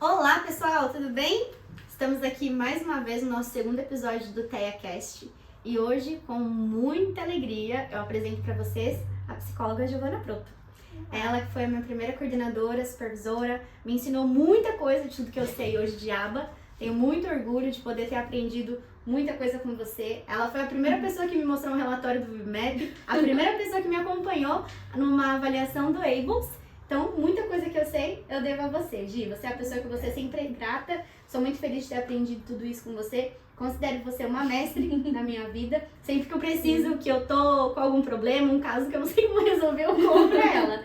Olá pessoal, tudo bem? Estamos aqui mais uma vez no nosso segundo episódio do TeiaCast e hoje, com muita alegria, eu apresento para vocês a psicóloga Giovana Proto. Ela que foi a minha primeira coordenadora, supervisora, me ensinou muita coisa de tudo que eu sei hoje de aba. Tenho muito orgulho de poder ter aprendido muita coisa com você. Ela foi a primeira pessoa que me mostrou um relatório do VMAP, a primeira pessoa que me acompanhou numa avaliação do ABLES. Então, muita coisa que eu sei, eu devo a você, Gi. Você é a pessoa que você sempre é grata. Sou muito feliz de ter aprendido tudo isso com você. Considero você uma mestre na minha vida. Sempre que eu preciso, que eu tô com algum problema, um caso que eu não sei como resolver, eu corro pra ela.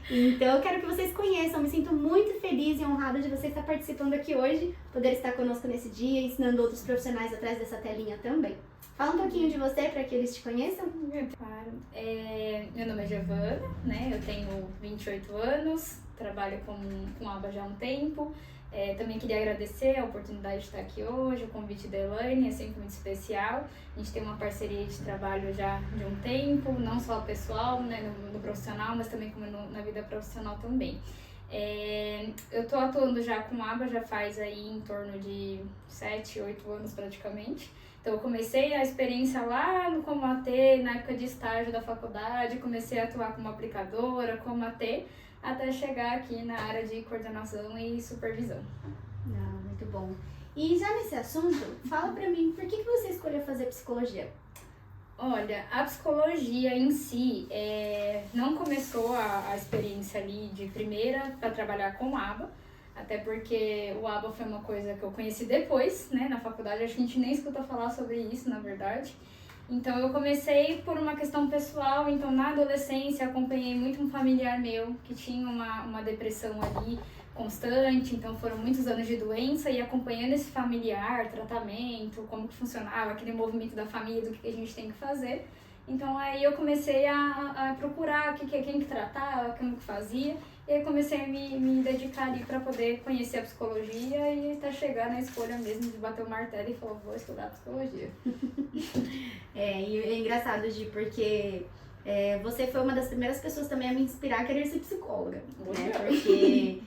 Então, eu quero que vocês conheçam. Me sinto muito feliz e honrada de você estar participando aqui hoje, poder estar conosco nesse dia, ensinando outros profissionais atrás dessa telinha também. Fala um pouquinho de você para que eles te conheçam. Claro. Meu nome é Giovana, né? Eu tenho 28 anos, trabalho com aba já há um tempo. Também queria agradecer a oportunidade de estar aqui hoje, o convite da Elaine é sempre muito especial. A gente tem uma parceria de trabalho já de um tempo, não só pessoal, né, no profissional, mas também como na vida profissional também. Eu estou atuando já com aba já faz aí em torno de 7, 8 anos praticamente. Então eu comecei a experiência lá no Como AT, na época de estágio da faculdade, comecei a atuar como aplicadora, como AT, até chegar aqui na área de coordenação e supervisão. Muito bom. E já nesse assunto, fala pra mim, por que você escolheu fazer psicologia? Olha, a psicologia em si não começou a experiência ali de primeira para trabalhar com aba, até porque o aba foi uma coisa que eu conheci depois, né, na faculdade. Acho que a gente nem escuta falar sobre isso, na verdade. Então eu comecei por uma questão pessoal. Então na adolescência acompanhei muito um familiar meu que tinha uma depressão ali constante, então foram muitos anos de doença e acompanhando esse familiar, tratamento, como que funcionava, aquele movimento da família, do que a gente tem que fazer. Então aí eu comecei a procurar quem que tratava, como que fazia, e aí comecei a me dedicar ali para poder conhecer a psicologia e até chegar na escolha mesmo de bater o martelo e falar, vou estudar psicologia. E é engraçado, Gi, porque você foi uma das primeiras pessoas também a me inspirar a querer ser psicóloga, né? Porque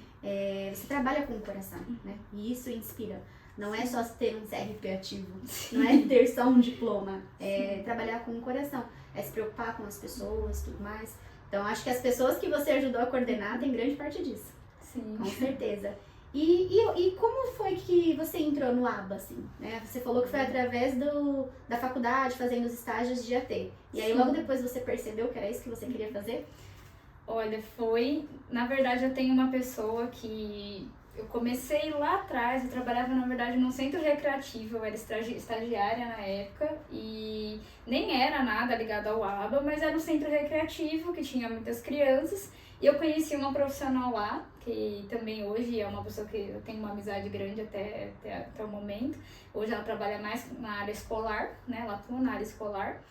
você trabalha com o coração, né? E isso inspira. Não é só ter um CRP ativo, não é ter só um diploma, é trabalhar com o coração, é se preocupar com as pessoas, tudo mais. Então, acho que as pessoas que você ajudou a coordenar têm grande parte disso. Sim. Com certeza. E como foi que você entrou no aba, assim, né? Você falou que foi através da faculdade, fazendo os estágios de AT. E aí, logo depois você percebeu que era isso que você queria fazer? Olha, na verdade, eu tenho uma pessoa que eu comecei lá atrás, eu trabalhava, na verdade, num centro recreativo, eu era estagiária na época e nem era nada ligado ao aba, mas era um centro recreativo que tinha muitas crianças e eu conheci uma profissional lá, que também hoje é uma pessoa que eu tenho uma amizade grande até o momento. Hoje ela trabalha mais na área escolar, né? Ela atua na área escolar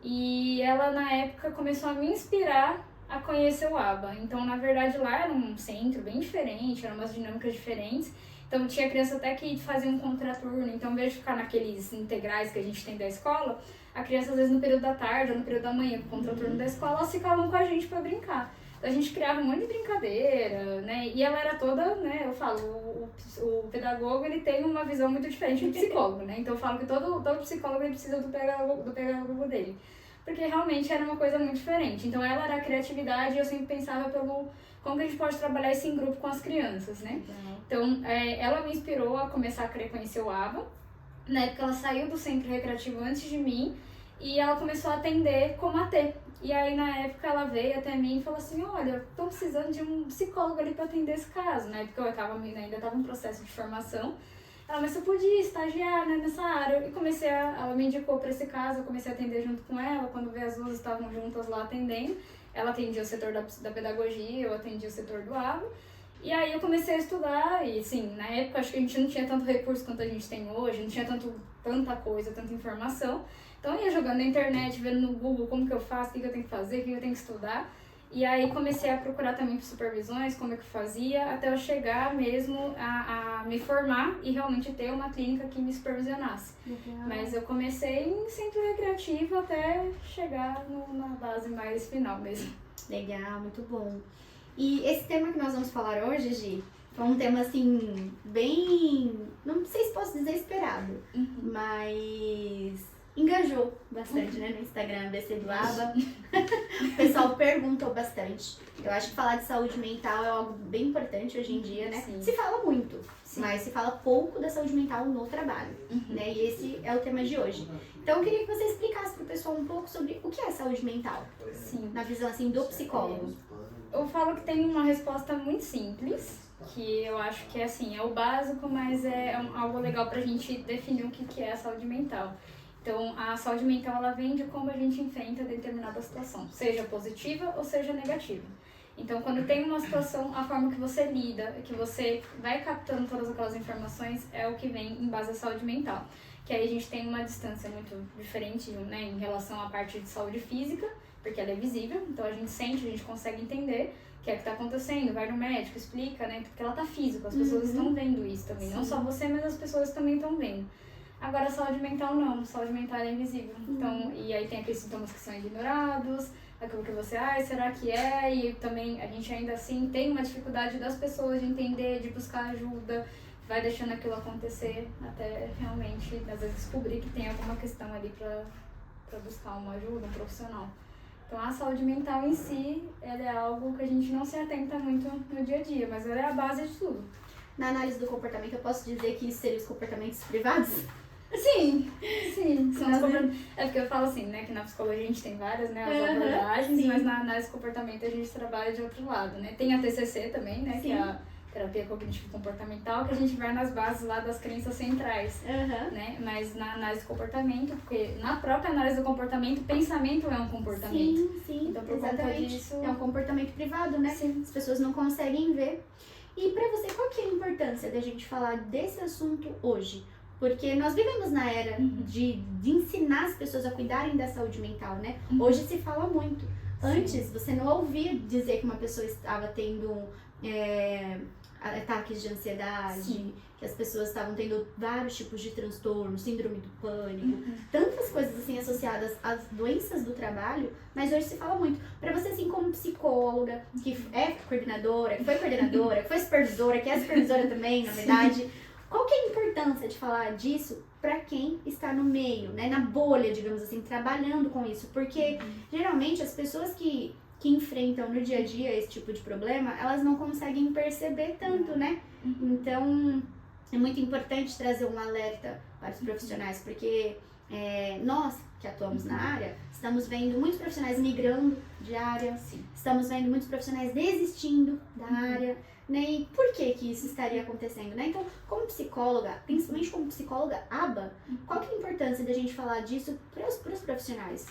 e ela, na época, começou a me inspirar a conhecer o aba. Então, na verdade, lá era um centro bem diferente, eram umas dinâmicas diferentes. Então, tinha criança até que fazia um contraturno. Então, ao invés de ficar naqueles integrais que a gente tem da escola, a criança, às vezes, no período da tarde ou no período da manhã, com o contraturno da escola, elas ficavam com a gente para brincar. Então, a gente criava um monte de brincadeira, né? E ela era toda, né? Eu falo, o pedagogo, ele tem uma visão muito diferente do psicólogo, né? Então, eu falo que todo psicólogo ele precisa do pedagogo dele. Porque realmente era uma coisa muito diferente. Então ela era a criatividade e eu sempre pensava como que a gente pode trabalhar isso em grupo com as crianças, né? Então ela me inspirou a começar a querer conhecer o aba. Na época ela saiu do centro recreativo antes de mim e ela começou a atender como AT. E aí na época ela veio até mim e falou assim, olha, tô precisando de um psicólogo ali para atender esse caso, né? Porque eu ainda estava em processo de formação. Ela, mas você podia estagiar, né, nessa área. E ela me indicou para esse caso, eu comecei a atender junto com ela. Quando veio as duas estavam juntas lá atendendo. Ela atendia o setor da pedagogia, eu atendia o setor do aba. E aí eu comecei a estudar e, assim, na época acho que a gente não tinha tanto recurso quanto a gente tem hoje, não tinha tanta coisa, tanta informação. Então eu ia jogando na internet, vendo no Google como que eu faço, o que eu tenho que fazer, o que eu tenho que estudar. E aí comecei a procurar também por supervisões, como é que fazia, até eu chegar mesmo a me formar e realmente ter uma clínica que me supervisionasse. Legal. Mas eu comecei em centro recreativo até chegar na base mais final mesmo. Legal, muito bom. E esse tema que nós vamos falar hoje, Gi, Foi um tema, assim, bem... Não sei se posso dizer esperado, mas engajou bastante, né? No Instagram, BC do Aba. O pessoal perguntou bastante. Eu acho que falar de saúde mental é algo bem importante hoje em dia, né? Sim. Se fala muito, mas se fala pouco da saúde mental no trabalho, né? E esse é o tema de hoje. Então, eu queria que você explicasse pro pessoal um pouco sobre o que é saúde mental. Sim. Na visão, assim, do psicólogo. Eu falo que tem uma resposta muito simples, que eu acho que assim, é o básico, mas é algo legal pra gente definir o que é a saúde mental. Então, a saúde mental, ela vem de como a gente enfrenta determinada situação, seja positiva ou seja negativa. Então, quando tem uma situação, a forma que você lida, que você vai captando todas aquelas informações, é o que vem em base à saúde mental. Que aí a gente tem uma distância muito diferente, né, em relação à parte de saúde física, porque ela é visível, então a gente sente, a gente consegue entender o que é que está acontecendo, vai no médico, explica, né, porque ela tá física, as pessoas estão vendo isso também, não só você, mas as pessoas também estão vendo. Agora, a saúde mental não, a saúde mental é invisível. Então, e aí tem aqueles sintomas que são ignorados, aquilo que você, será que é? E também a gente ainda assim tem uma dificuldade das pessoas de entender, de buscar ajuda, vai deixando aquilo acontecer até realmente, às vezes, descobrir que tem alguma questão ali para buscar uma ajuda, um profissional. Então, a saúde mental em si, ela é algo que a gente não se atenta muito no dia a dia, mas ela é a base de tudo. Na análise do comportamento, eu posso dizer que isso seriam os comportamentos privados? Sim. É porque eu falo assim, né, que na psicologia a gente tem várias, né, as abordagens, mas na análise do comportamento a gente trabalha de outro lado, né. Tem a TCC também, né, que é a terapia cognitivo-comportamental, que a gente vai nas bases lá das crenças centrais, né, mas na análise do comportamento, porque na própria análise do comportamento, pensamento é um comportamento. Sim, então, por exatamente. Conta disso... É um comportamento privado, né? Sim. As pessoas não conseguem ver. E pra você, qual que é a importância da gente falar desse assunto hoje? Porque nós vivemos na era de ensinar as pessoas a cuidarem da saúde mental, né? Hoje se fala muito. Antes, você não ouvia dizer que uma pessoa estava tendo ataques de ansiedade, que as pessoas estavam tendo vários tipos de transtorno, síndrome do pânico, tantas coisas assim associadas às doenças do trabalho, mas hoje se fala muito. Pra você, assim, como psicóloga, que é coordenadora, que foi supervisora, que é supervisora também, na verdade, qual que é a importância de falar disso para quem está no meio, né, na bolha, digamos assim, trabalhando com isso? Porque geralmente as pessoas que enfrentam no dia a dia esse tipo de problema, elas não conseguem perceber tanto, né? Então, é muito importante trazer um alerta para os profissionais, porque nós que atuamos na área, estamos vendo muitos profissionais migrando de área, estamos vendo muitos profissionais desistindo da área, né? E por que isso estaria acontecendo, né? Então, como psicóloga, principalmente como psicóloga ABA, qual que é a importância da gente falar disso para os profissionais?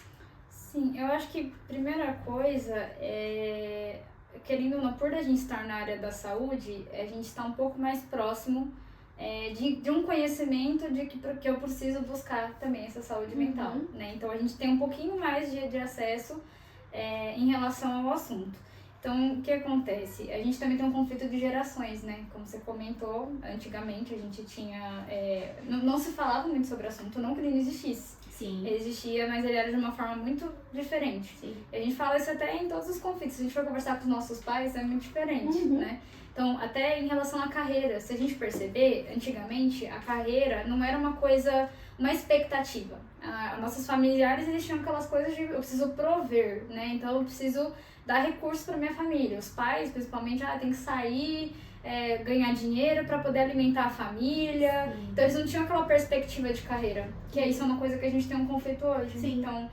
Sim, eu acho que a primeira coisa é, querendo ou não, por a gente estar na área da saúde, a gente está um pouco mais próximo de um conhecimento de que eu preciso buscar também essa saúde mental, né? Então a gente tem um pouquinho mais de acesso em relação ao assunto. Então, o que acontece? A gente também tem um conflito de gerações, né? Como você comentou, antigamente a gente tinha... não se falava muito sobre o assunto, não que ele não existisse. Sim. Ele existia, mas ele era de uma forma muito diferente. Sim. A gente fala isso até em todos os conflitos. Se a gente for conversar com os nossos pais, é muito diferente, né? Então, até em relação à carreira, se a gente perceber, antigamente, a carreira não era uma coisa, uma expectativa. Nossos familiares, eles tinham aquelas coisas de eu preciso prover, né? Então, eu preciso dar recursos para minha família. Os pais, principalmente, tem que sair, ganhar dinheiro para poder alimentar a família. Sim. Então, eles não tinham aquela perspectiva de carreira, que isso é uma coisa que a gente tem um conflito hoje. Sim. Então,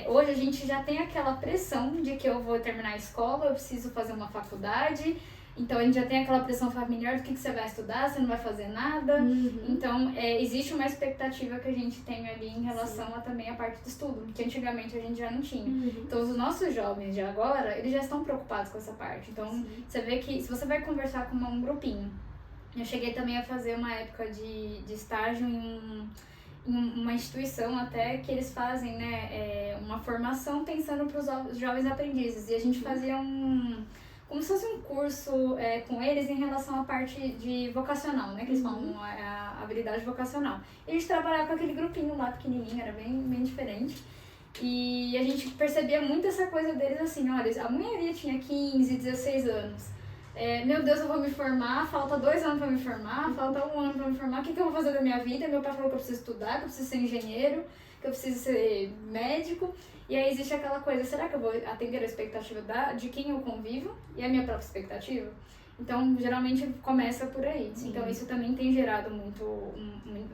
hoje a gente já tem aquela pressão de que eu vou terminar a escola, eu preciso fazer uma faculdade. Então, a gente já tem aquela pressão familiar do que você vai estudar, você não vai fazer nada. Então, existe uma expectativa que a gente tem ali em relação também à parte do estudo, que antigamente a gente já não tinha. Então, os nossos jovens de agora, eles já estão preocupados com essa parte. Então, você vê que se você vai conversar com um grupinho, eu cheguei também a fazer uma época de estágio em uma instituição até que eles fazem, né, uma formação pensando para os jovens aprendizes. E a gente fazia como se fosse um curso com eles em relação à parte de vocacional, né? Que eles falam a habilidade vocacional. E a gente trabalhava com aquele grupinho lá pequenininho, era bem, bem diferente. E a gente percebia muito essa coisa deles assim, olha, a maioria tinha 15, 16 anos. meu Deus, eu vou me formar, falta 2 anos pra me formar, falta 1 ano pra me formar, o que eu vou fazer da minha vida? Meu pai falou que eu preciso estudar, que eu preciso ser engenheiro, que eu preciso ser médico. E aí existe aquela coisa, será que eu vou atender a expectativa de quem eu convivo e a minha própria expectativa? Então, geralmente começa por aí. Sim. Então, isso também tem gerado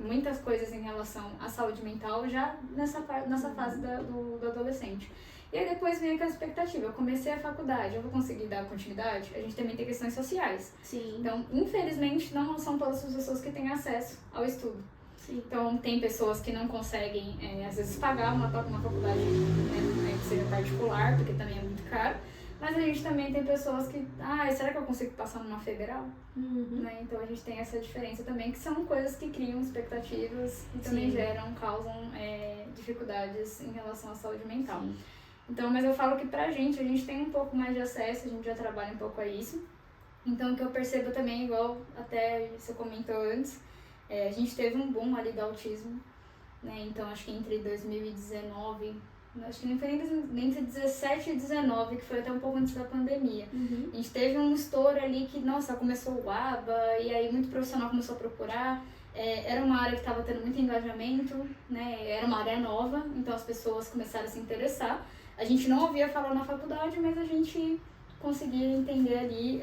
muitas coisas em relação à saúde mental já nessa fase do adolescente. E aí depois vem aquela expectativa, eu comecei a faculdade, eu vou conseguir dar continuidade? A gente também tem questões sociais. Sim. Então, infelizmente, não são todas as pessoas que têm acesso ao estudo. Sim. Então, tem pessoas que não conseguem, às vezes, pagar uma faculdade, né, que seja particular, porque também é muito caro. Mas a gente também tem pessoas que, será que eu consigo passar numa federal? Né? Então a gente tem essa diferença também, que são coisas que criam expectativas e também causam dificuldades em relação à saúde mental. Sim. Então, mas eu falo que pra gente, a gente tem um pouco mais de acesso, a gente já trabalha um pouco a isso. Então o que eu percebo também, igual até você comentou antes, a gente teve um boom ali do autismo, né? Então acho que entre 2019... acho que não foi nem entre 17 e 19, que foi até um pouco antes da pandemia. A gente teve um estouro ali que, começou o ABA, e aí muito profissional começou a procurar. Era uma área que estava tendo muito engajamento, né? Era uma área nova, então as pessoas começaram a se interessar. A gente não ouvia falar na faculdade, mas a gente conseguia entender ali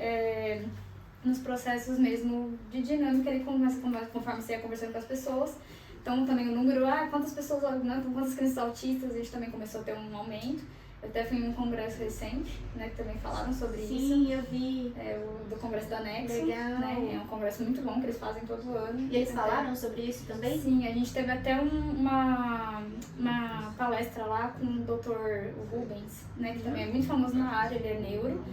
nos processos mesmo de dinâmica, ali, conforme você ia conversando com as pessoas. Então, também o número, quantas crianças autistas, a gente também começou a ter um aumento. Eu até fui em um congresso recente, né, que também falaram sobre isso. Sim, eu vi. O do congresso da Nexo. Legal. Né, é um congresso muito bom que eles fazem todo ano. E eles falaram sobre isso também? Sim, a gente teve até uma palestra lá com o Dr. Rubens, né, que também é muito famoso na área, ele é neuro.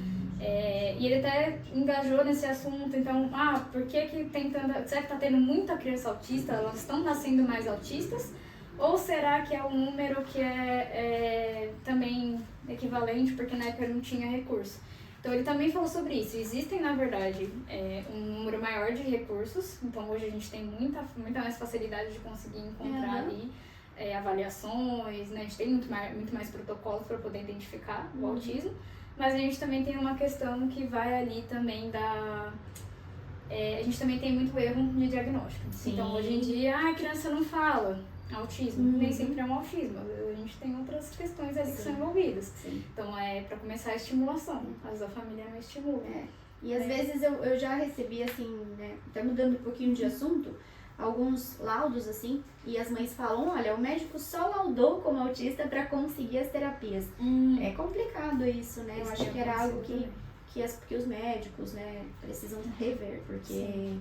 E ele até engajou nesse assunto, então, por que tem tanta... Será que está tendo muita criança autista? Elas estão nascendo mais autistas? Ou será que é um número que é também equivalente, porque na época não tinha recurso? Então ele também falou sobre isso. Existem, na verdade, um número maior de recursos, então hoje a gente tem muita mais facilidade de conseguir encontrar ali avaliações, né? A gente tem muito mais protocolos para poder identificar o autismo. Mas a gente também tem uma questão que vai ali também a gente também tem muito erro de diagnóstico. Sim. Então, hoje em dia, a criança não fala autismo. Nem sempre é um autismo. A gente tem outras questões ali que são envolvidas. Sim. Então, para começar a estimulação. Às vezes a família não estimula. E às vezes eu já recebi, assim, né, até mudando um pouquinho de assunto, alguns laudos, assim, e as mães falam, olha, o médico só laudou como autista para conseguir as terapias. É complicado isso, né? Eu acho que era algo que os médicos, né, precisam rever, porque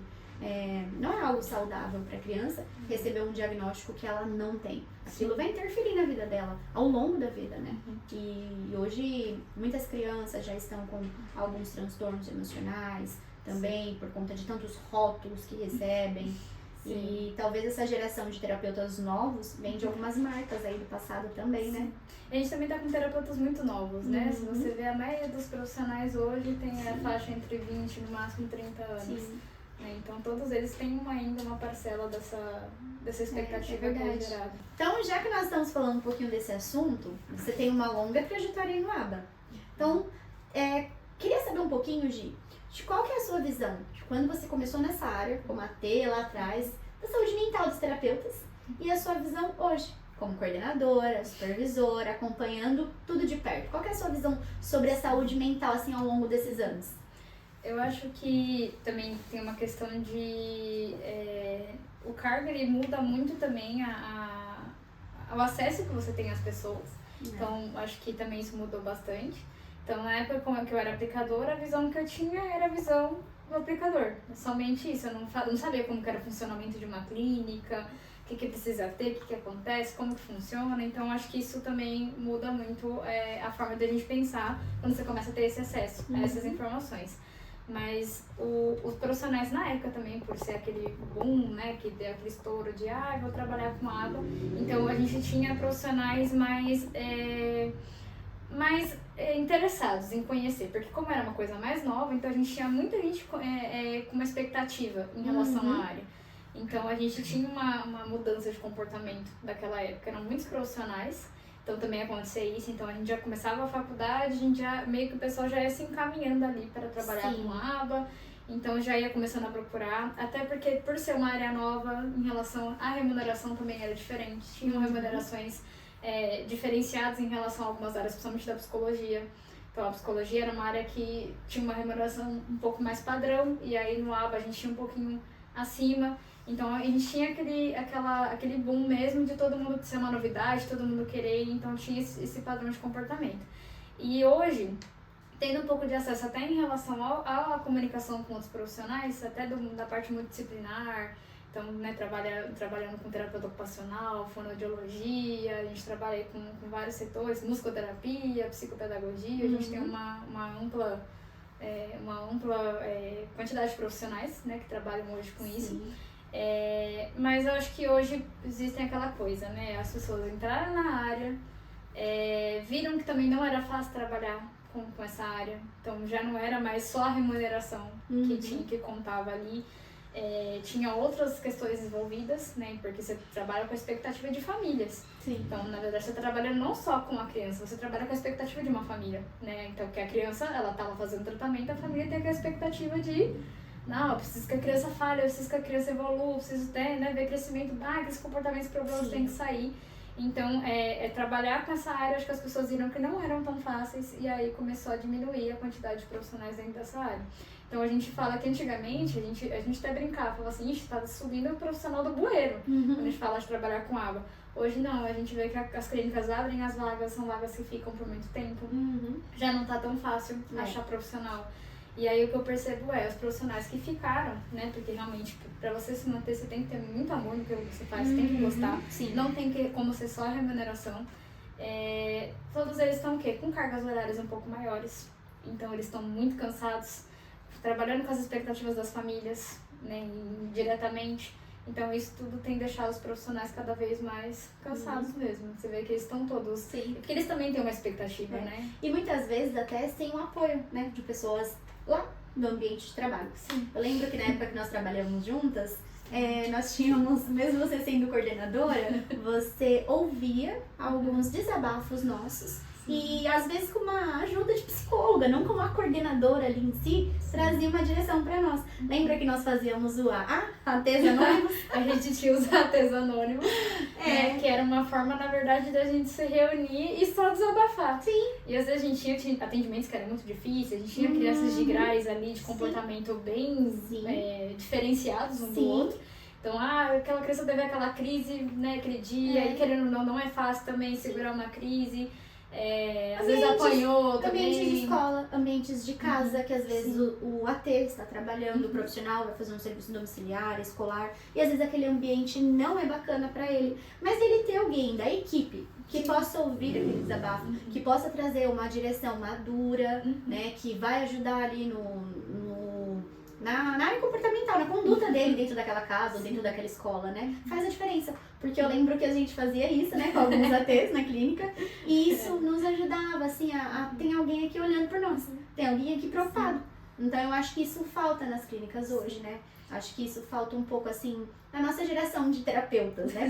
não é algo saudável para a criança receber um diagnóstico que ela não tem. Aquilo vai interferir na vida dela, ao longo da vida, né? E hoje, muitas crianças já estão com alguns transtornos emocionais, também por conta de tantos rótulos que recebem. Sim. E talvez essa geração de terapeutas novos vem de algumas marcas aí do passado também, né? A gente também tá com terapeutas muito novos, né? Se você vê, a maioria dos profissionais hoje tem a faixa entre 20 e no máximo 30 anos. Sim. Então todos eles têm ainda uma parcela dessa expectativa que é gerada. Então, já que nós estamos falando um pouquinho desse assunto, você tem uma longa trajetória no ABA. Então, queria saber um pouquinho, Gi, de qual que é a sua visão de quando você começou nessa área, como a T lá atrás, da saúde mental dos terapeutas, e a sua visão hoje, como coordenadora, supervisora, acompanhando tudo de perto. Qual que é a sua visão sobre a saúde mental, assim, ao longo desses anos? Eu acho que também tem uma questão de... o cargo, ele muda muito também o acesso que você tem às pessoas. Então, acho que também isso mudou bastante. Então, na época que eu era aplicadora, a visão que eu tinha era a visão do aplicador. Somente isso. Eu não sabia como que era o funcionamento de uma clínica, o que precisa ter, o que acontece, como que funciona. Então, acho que isso também muda muito a forma da gente pensar quando você começa a ter esse acesso a essas informações. Mas os profissionais na época também, por ser aquele boom, né, que deu aquele estouro de vou trabalhar com água. Então, a gente tinha profissionais mais interessados em conhecer, porque como era uma coisa mais nova, então a gente tinha muita gente com uma expectativa em relação à área. Então a gente tinha uma mudança de comportamento daquela época, eram muitos profissionais, Então também acontecia isso, então a gente já começava a faculdade, a gente já, meio que o pessoal já ia se encaminhando ali para trabalhar Sim. com aba, então já ia começando a procurar, até porque por ser uma área nova, em relação à remuneração também era diferente, tinham remunerações diferenciadas em relação a algumas áreas, principalmente da psicologia. Então a psicologia era uma área que tinha uma remuneração um pouco mais padrão, e aí no aba a gente tinha um pouquinho acima. Então a gente tinha aquele boom mesmo de todo mundo ser uma novidade, todo mundo querer, então tinha esse padrão de comportamento. E hoje, tendo um pouco de acesso até em relação à comunicação com outros profissionais, até da parte multidisciplinar, então, né, trabalhando com terapeuta ocupacional, fonoaudiologia, a gente trabalha com vários setores, musicoterapia, psicopedagogia, a gente tem uma ampla quantidade de profissionais, né, que trabalham hoje com isso. Mas eu acho que hoje existem aquela coisa, né? As pessoas entraram na área, viram que também não era fácil trabalhar com essa área, então já não era mais só a remuneração que contava ali. Tinha outras questões envolvidas, né? Porque você trabalha com a expectativa de famílias. Sim. Então, na verdade, você trabalha não só com a criança, você trabalha com a expectativa de uma família, né? Então, que a criança, ela estava fazendo tratamento, a família tem aquela expectativa de não, eu preciso que a criança fale, eu preciso que a criança evolua, eu preciso ter, né, ver crescimento, aqueles comportamentos problemas têm que sair. Então, trabalhar com essa área, acho que as pessoas viram que não eram tão fáceis e aí começou a diminuir a quantidade de profissionais dentro dessa área. Então, a gente fala que antigamente, a gente até brincava, falava assim, está subindo o profissional do bueiro, quando a gente fala de trabalhar com água. Hoje não, a gente vê que as clínicas abrem as vagas, são vagas que ficam por muito tempo. Já não está tão fácil achar profissional. E aí o que eu percebo os profissionais que ficaram, né, porque realmente para você se manter você tem que ter muito amor no que você faz, você tem que gostar, não tem como ser só a remuneração. Todos eles estão o quê? Com cargas horárias um pouco maiores, então eles estão muito cansados, trabalhando com as expectativas das famílias, né, diretamente. Então isso tudo tem deixado os profissionais cada vez mais cansados mesmo. Você vê que eles estão todos... Porque eles também têm uma expectativa, né? E muitas vezes até sem um apoio, né, de pessoas lá no ambiente de trabalho. Eu lembro que na época que nós trabalhamos juntas, nós tínhamos, mesmo você sendo coordenadora, você ouvia alguns desabafos nossos. E às vezes com uma ajuda de psicóloga, não como a coordenadora ali em si, trazia uma direção pra nós. Lembra que nós fazíamos o ATs anônimos? A gente tinha os ATs anônimos, né, que era uma forma, na verdade, da gente se reunir e só desabafar. E às vezes a gente tinha atendimentos que eram muito difíceis, a gente tinha crianças de GRAs ali, de comportamento bem diferenciados um do outro. Então, aquela criança teve aquela crise, né, aquele dia, e querendo ou não é fácil também segurar uma crise. Às vezes apanhou também. Ambientes de escola, ambientes de casa, que às vezes o AT está trabalhando, o profissional vai fazer um serviço domiciliar, escolar, e às vezes aquele ambiente não é bacana para ele. Mas ele tem alguém da equipe que possa ouvir aquele desabafo, que possa trazer uma direção madura, né, que vai ajudar ali na área comportamental, na conduta dele dentro daquela casa ou dentro daquela escola, né? Faz a diferença. Porque eu lembro que a gente fazia isso, né, com alguns ATs na clínica, e isso nos ajudava, assim, tem alguém aqui olhando por nós, tem alguém aqui preocupado. Então eu acho que isso falta nas clínicas hoje, né? Acho que isso falta um pouco, assim, na nossa geração de terapeutas, né,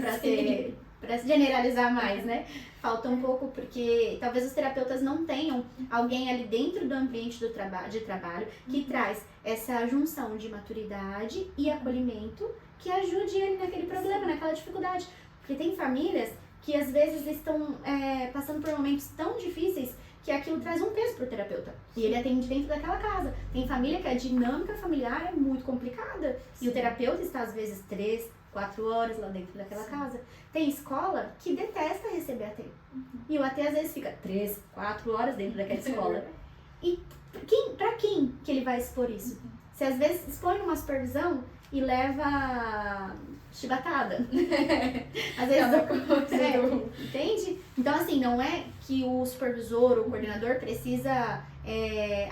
para generalizar mais, né? Falta um pouco porque talvez os terapeutas não tenham alguém ali dentro do ambiente de trabalho que traz essa junção de maturidade e acolhimento que ajude ele naquele problema, naquela dificuldade. Porque tem famílias que às vezes estão passando por momentos tão difíceis que aquilo traz um peso pro terapeuta. E ele atende dentro daquela casa. Tem família que a dinâmica familiar é muito complicada. E o terapeuta está às vezes 3, 4 horas lá dentro daquela casa. Tem escola que detesta receber AT. E o AT às vezes fica 3, 4 horas dentro daquela escola. E pra quem que ele vai expor isso? Se às vezes expõe numa supervisão e leva chibatada. Às vezes entende? Então assim, não é que o supervisor, o coordenador precisa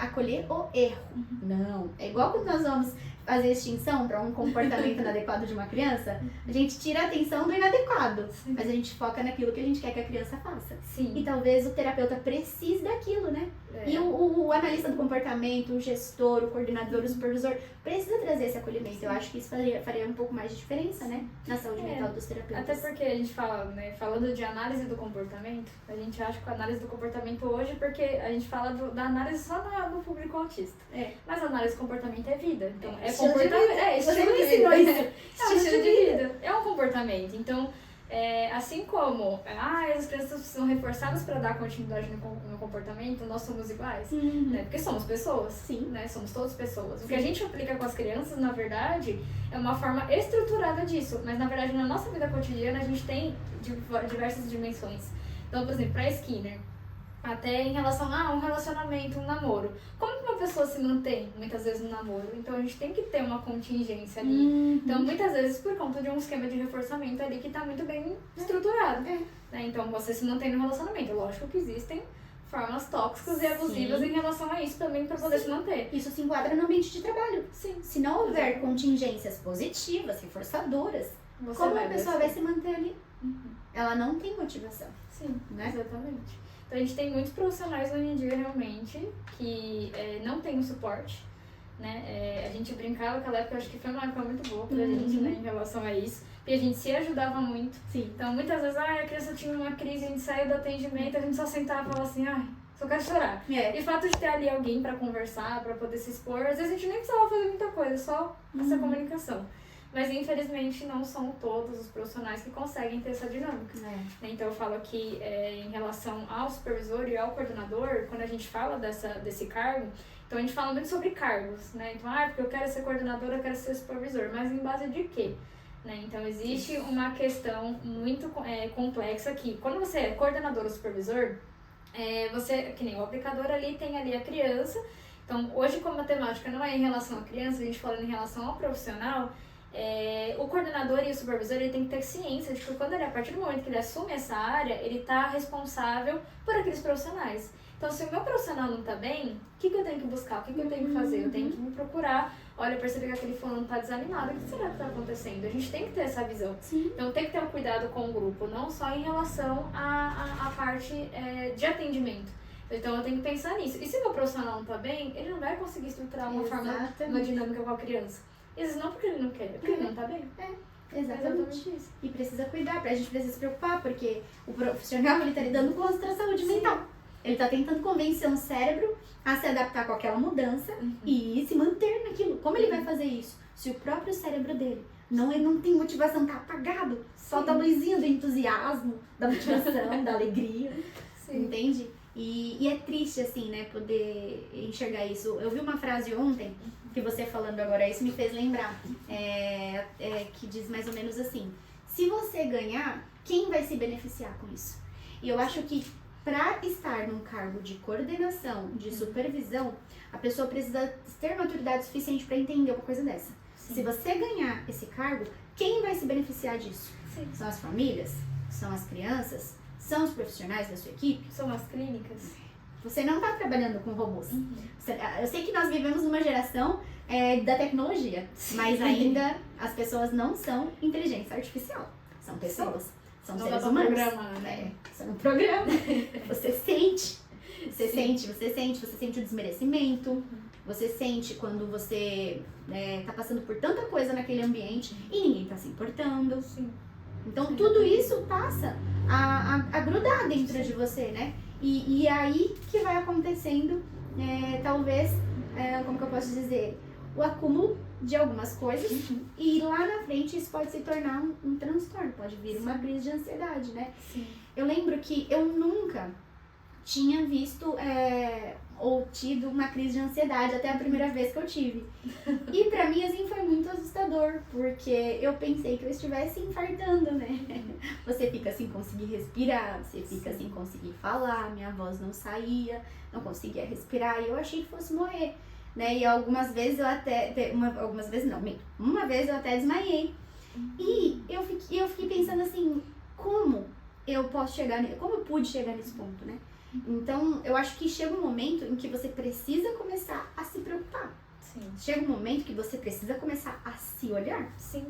acolher o erro. Não. É igual quando nós vamos fazer extinção para um comportamento inadequado de uma criança, a gente tira a atenção do inadequado, Sim. mas a gente foca naquilo que a gente quer que a criança faça. Sim. E talvez o terapeuta precise daquilo, né? É. E o analista do comportamento, o gestor, o coordenador, o supervisor, precisa trazer esse acolhimento. Eu acho que isso faria um pouco mais de diferença, né? Na saúde mental dos terapeutas. Até porque a gente fala, né, falando de análise do comportamento, a gente acha que a análise do comportamento hoje, porque a gente fala da análise só no público autista. Mas a análise do comportamento é vida. Então, é estilo de comportamento. vida. É estilo Você de ensinou vida. isso. É um estilo de vida. É um comportamento. Então, assim como as crianças são reforçadas para dar continuidade no comportamento, nós somos iguais. Né? Porque somos pessoas. Sim. Né? Somos todas pessoas. Sim. O que a gente aplica com as crianças, na verdade, é uma forma estruturada disso. Mas, na verdade, na nossa vida cotidiana, a gente tem diversas dimensões. Então, por exemplo, para Skinner, até em relação a um relacionamento, um namoro. Como que uma pessoa se mantém, muitas vezes, no namoro? Então, a gente tem que ter uma contingência ali. Então, muitas vezes, por conta de um esquema de reforçamento ali que está muito bem estruturado. Né? Então, você se mantém no relacionamento. Lógico que existem formas tóxicas e abusivas em relação a isso também para poder se manter. Isso se enquadra no ambiente de trabalho. Sim. Se não houver contingências positivas, reforçadoras, como a pessoa vai se manter ali? Ela não tem motivação. Sim, né? Exatamente. Então, a gente tem muitos profissionais hoje em dia, realmente, que não tem o suporte, né? A gente brincava naquela época, eu acho que foi uma época muito boa pra gente, né, em relação a isso. Porque a gente se ajudava muito. Sim. Então, muitas vezes, a criança tinha uma crise, a gente saiu do atendimento, a gente só sentava e falava assim, só quero chorar. E o fato de ter ali alguém pra conversar, pra poder se expor, às vezes a gente nem precisava fazer muita coisa, só essa comunicação. Mas, infelizmente, não são todos os profissionais que conseguem ter essa dinâmica. Então, eu falo que, em relação ao supervisor e ao coordenador, quando a gente fala desse cargo, então a gente fala muito sobre cargos, né? Então, porque eu quero ser coordenadora, eu quero ser supervisor. Mas em base de quê? Né? Então, existe uma questão muito complexa aqui. Quando você é coordenador ou supervisor, você, que nem o aplicador ali, tem ali a criança. Então, hoje, como a temática não é em relação à criança, a gente falando em relação ao profissional, o coordenador e o supervisor ele tem que ter ciência de que a partir do momento que ele assume essa área, ele está responsável por aqueles profissionais. Então, se o meu profissional não está bem, o que eu tenho que buscar? O que eu tenho que fazer? Eu tenho que me procurar. Olha, eu percebi que aquele fulano está desanimado. O que será que está acontecendo? A gente tem que ter essa visão. Sim. Então, tem que ter um cuidado com o grupo, não só em relação à parte de atendimento. Então, eu tenho que pensar nisso. E se o meu profissional não está bem, ele não vai conseguir estruturar uma forma, uma dinâmica com a criança. Isso não porque ele não quer, é porque ele não tá bem. Exatamente isso. E precisa cuidar, a gente precisa se preocupar, porque o profissional ele tá lidando com a saúde mental. Ele tá tentando convencer um cérebro a se adaptar com aquela mudança e se manter naquilo. Como ele vai fazer isso? Se o próprio cérebro dele não tem motivação, tá apagado, falta a luzinha do entusiasmo, da motivação, da alegria, entende? E é triste, assim, né, poder enxergar isso. Eu vi uma frase ontem, que você falando agora, isso me fez lembrar, que diz mais ou menos assim: se você ganhar, quem vai se beneficiar com isso? E eu acho que para estar num cargo de coordenação, de supervisão, a pessoa precisa ter maturidade suficiente para entender uma coisa dessa. Se você ganhar esse cargo, quem vai se beneficiar disso? São as famílias? São as crianças? São os profissionais da sua equipe? São as clínicas? Você não está trabalhando com robôs. Eu sei que nós vivemos numa geração da tecnologia, mas ainda as pessoas não são inteligência artificial. São pessoas, são seres humanos. Programa, né? São um programa. Você sente o desmerecimento, você sente quando você tá passando por tanta coisa naquele ambiente e ninguém está se importando. Então tudo isso passa a grudar dentro de você, né? E aí que vai acontecendo, talvez, como que eu posso dizer, o acúmulo de algumas coisas e lá na frente isso pode se tornar um transtorno, pode vir uma crise de ansiedade, né? Eu lembro que eu nunca tinha visto ou tido uma crise de ansiedade até a primeira vez que eu tive. E pra mim, assim, foi muito assustador, porque eu pensei que eu estivesse infartando, né? Você fica sem conseguir respirar, você fica sem conseguir falar, minha voz não saía, não conseguia respirar, e eu achei que fosse morrer, né? E algumas vezes eu até, uma vez eu até desmaiei. E eu fiquei pensando assim, como eu pude chegar nesse ponto, né? Então, eu acho que chega um momento em que você precisa começar a se preocupar. Sim. Chega um momento que você precisa começar a se olhar. Sim.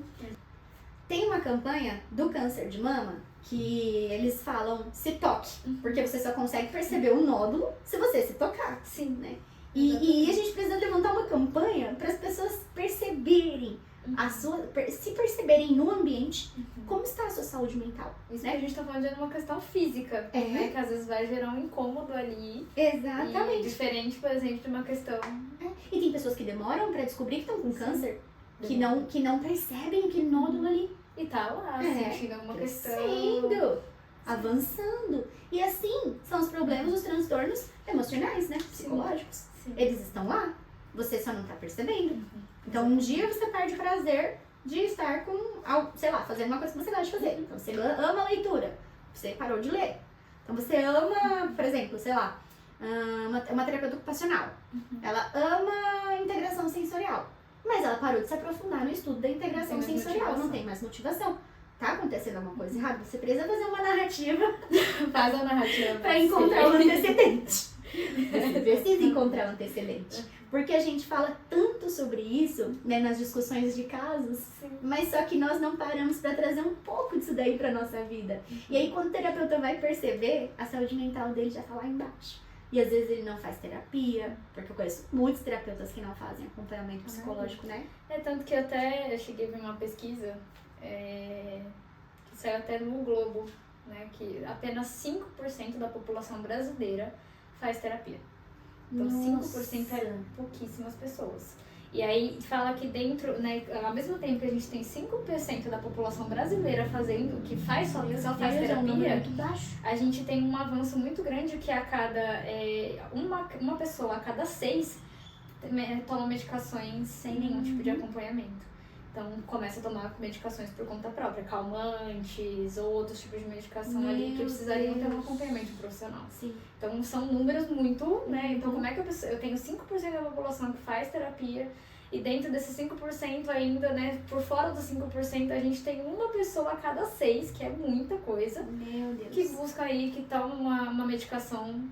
Tem uma campanha do câncer de mama que eles falam se toque, porque você só consegue perceber o nódulo se você se tocar. Sim. Né? E a gente precisa levantar uma campanha para as pessoas perceberem se perceberem no ambiente como está a sua saúde mental. Isso né? que a gente tá falando de uma questão física, né? Que às vezes vai gerar um incômodo ali. Exatamente. E diferente, por exemplo, de uma questão... E tem pessoas que demoram para descobrir que estão com câncer, que não percebem aquele nódulo ali. E tá lá, sentindo alguma questão... Crescendo, avançando. E assim, são os problemas, os transtornos emocionais, né? Psicológicos. Sim. Eles estão lá, você só não tá percebendo. Então um dia você perde o prazer de estar com, sei lá, fazendo uma coisa que você gosta de fazer. Então você ama a leitura, você parou de ler. Então você ama, por exemplo, sei lá, uma terapeuta ocupacional. Ela ama a integração sensorial, mas ela parou de se aprofundar no estudo da integração sensorial, não tem mais motivação. Tá acontecendo alguma coisa errada? Você precisa fazer uma narrativa. Faz a narrativa para encontrar o antecedente. Você precisa encontrar o antecedente. Porque a gente fala tanto sobre isso, né, nas discussões de casos, mas só que nós não paramos para trazer um pouco disso daí para nossa vida. E aí quando o terapeuta vai perceber, a saúde mental dele já tá lá embaixo. E às vezes ele não faz terapia, porque eu conheço muitos terapeutas que não fazem acompanhamento psicológico, né? Tanto que eu cheguei a ver uma pesquisa que saiu até no Globo, né, que apenas 5% da população brasileira faz terapia. Então, 5% é pouquíssimas pessoas. E aí, fala que dentro, né, ao mesmo tempo que a gente tem 5% da população brasileira fazendo, que faz só faz terapia, a gente tem um avanço muito grande que a cada, uma pessoa a cada 6 toma medicações sem nenhum tipo de acompanhamento. Então, começa a tomar medicações por conta própria, calmantes ou outros tipos de medicação ali que precisariam ter um acompanhamento profissional. Sim. Então, são números muito, né? Então, como é que eu tenho 5% da população que faz terapia e dentro desses 5% ainda, né, por fora dos 5%, a gente tem uma pessoa a cada 6, que é muita coisa, Meu Deus. que busca aí, que toma uma medicação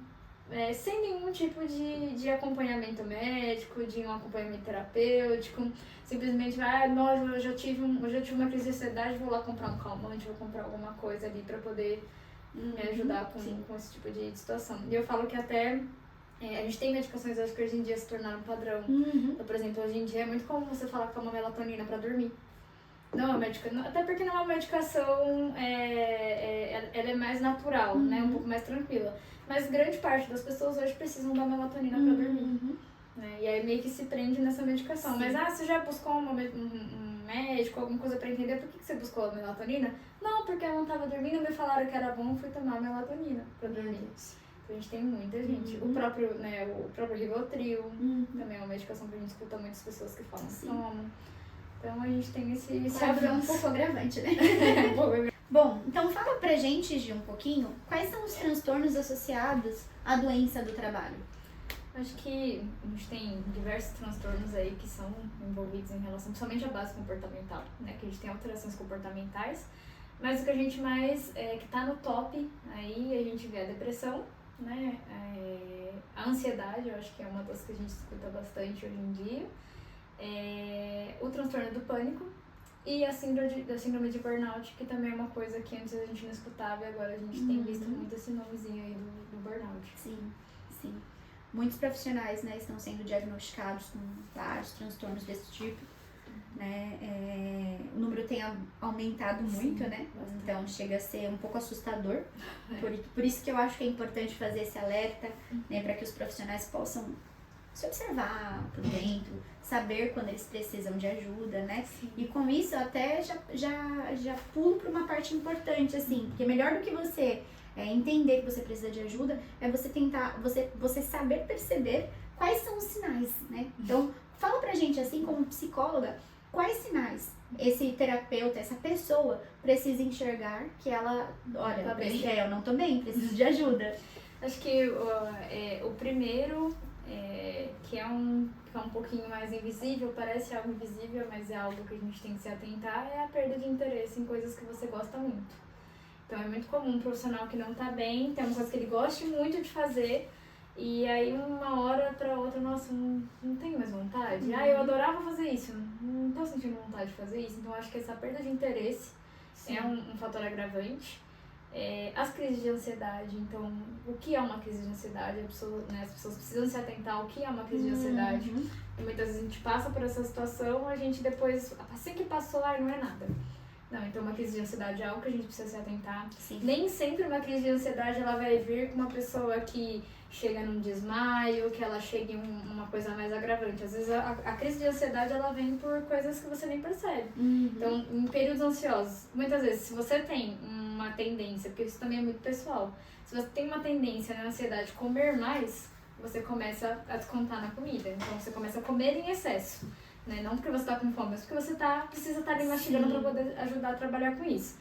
sem nenhum tipo de acompanhamento médico, de um acompanhamento terapêutico. Simplesmente, eu já tive uma crise de ansiedade, vou lá comprar um calmante, vou comprar alguma coisa ali pra poder me ajudar com esse tipo de situação. E eu falo que até a gente tem medicações, acho que hoje em dia se tornaram padrão. Então, por exemplo, hoje em dia é muito comum você falar que toma melatonina pra dormir. Não é uma medicação, até porque não é uma medicação, ela é mais natural, né, um pouco mais tranquila. Mas grande parte das pessoas hoje precisam da melatonina pra dormir. Né? E aí meio que se prende nessa medicação. Sim. Mas você já buscou um médico, alguma coisa pra entender por que você buscou a melatonina? Não, porque eu não tava dormindo, me falaram que era bom, fui tomar melatonina pra dormir. Então a gente tem muita gente. O próprio Rivotril também é uma medicação que a gente escuta muitas pessoas que falam que tomam. Então a gente tem esse quadro um pouco agravante, né? Bom, então fala pra gente, Gi, um pouquinho, quais são os transtornos associados à doença do trabalho? Acho que a gente tem diversos transtornos aí que são envolvidos em relação, principalmente à base comportamental, né? Que a gente tem alterações comportamentais, mas o que a gente mais, que tá no top, aí a gente vê a depressão, né? A ansiedade, eu acho que é uma das que a gente escuta bastante hoje em dia, o transtorno do pânico e a síndrome de burnout, que também é uma coisa que antes a gente não escutava e agora a gente tem visto muito esse nomezinho aí do burnout. Sim, sim. Muitos profissionais, né, estão sendo diagnosticados com vários transtornos desse tipo, né? O número tem aumentado muito, né? Bastante. Então chega a ser um pouco assustador. Por isso que eu acho que é importante fazer esse alerta, né, para que os profissionais possam se observar por dentro, saber quando eles precisam de ajuda, né? Sim. E com isso eu até já pulo para uma parte importante, assim, porque melhor do que você entender que você precisa de ajuda é você tentar, você saber perceber quais são os sinais, né? Então, fala pra gente, assim, como psicóloga, quais sinais esse terapeuta, essa pessoa precisa enxergar que ela, olha, eu não tô bem, preciso de ajuda. Acho que o primeiro, que é um pouquinho mais invisível, parece algo invisível, mas é algo que a gente tem que se atentar, é a perda de interesse em coisas que você gosta muito. Então é muito comum um profissional que não tá bem, tem uma coisa que ele goste muito de fazer, E aí uma hora pra outra, nossa, não tenho mais vontade. Eu adorava fazer isso, não tô sentindo vontade de fazer isso. Então acho que essa perda de interesse é um fator agravante. As crises de ansiedade, então o que é uma crise de ansiedade? As pessoas precisam se atentar ao que é uma crise de ansiedade. E muitas vezes a gente passa por essa situação, a gente depois, assim que passou, não é nada. Não, então uma crise de ansiedade é algo que a gente precisa se atentar. Sim. Nem sempre uma crise de ansiedade ela vai vir com uma pessoa que chega num desmaio, que ela chega em uma coisa mais agravante. Às vezes a crise de ansiedade ela vem por coisas que você nem percebe. Então, em períodos ansiosos, muitas vezes, se você tem uma tendência, porque isso também é muito pessoal, se você tem uma tendência na ansiedade de comer mais, você começa a descontar na comida. Então, você começa a comer em excesso. Né? Não porque você está com fome, mas porque você precisa estar ali mastigando para poder ajudar a trabalhar com isso.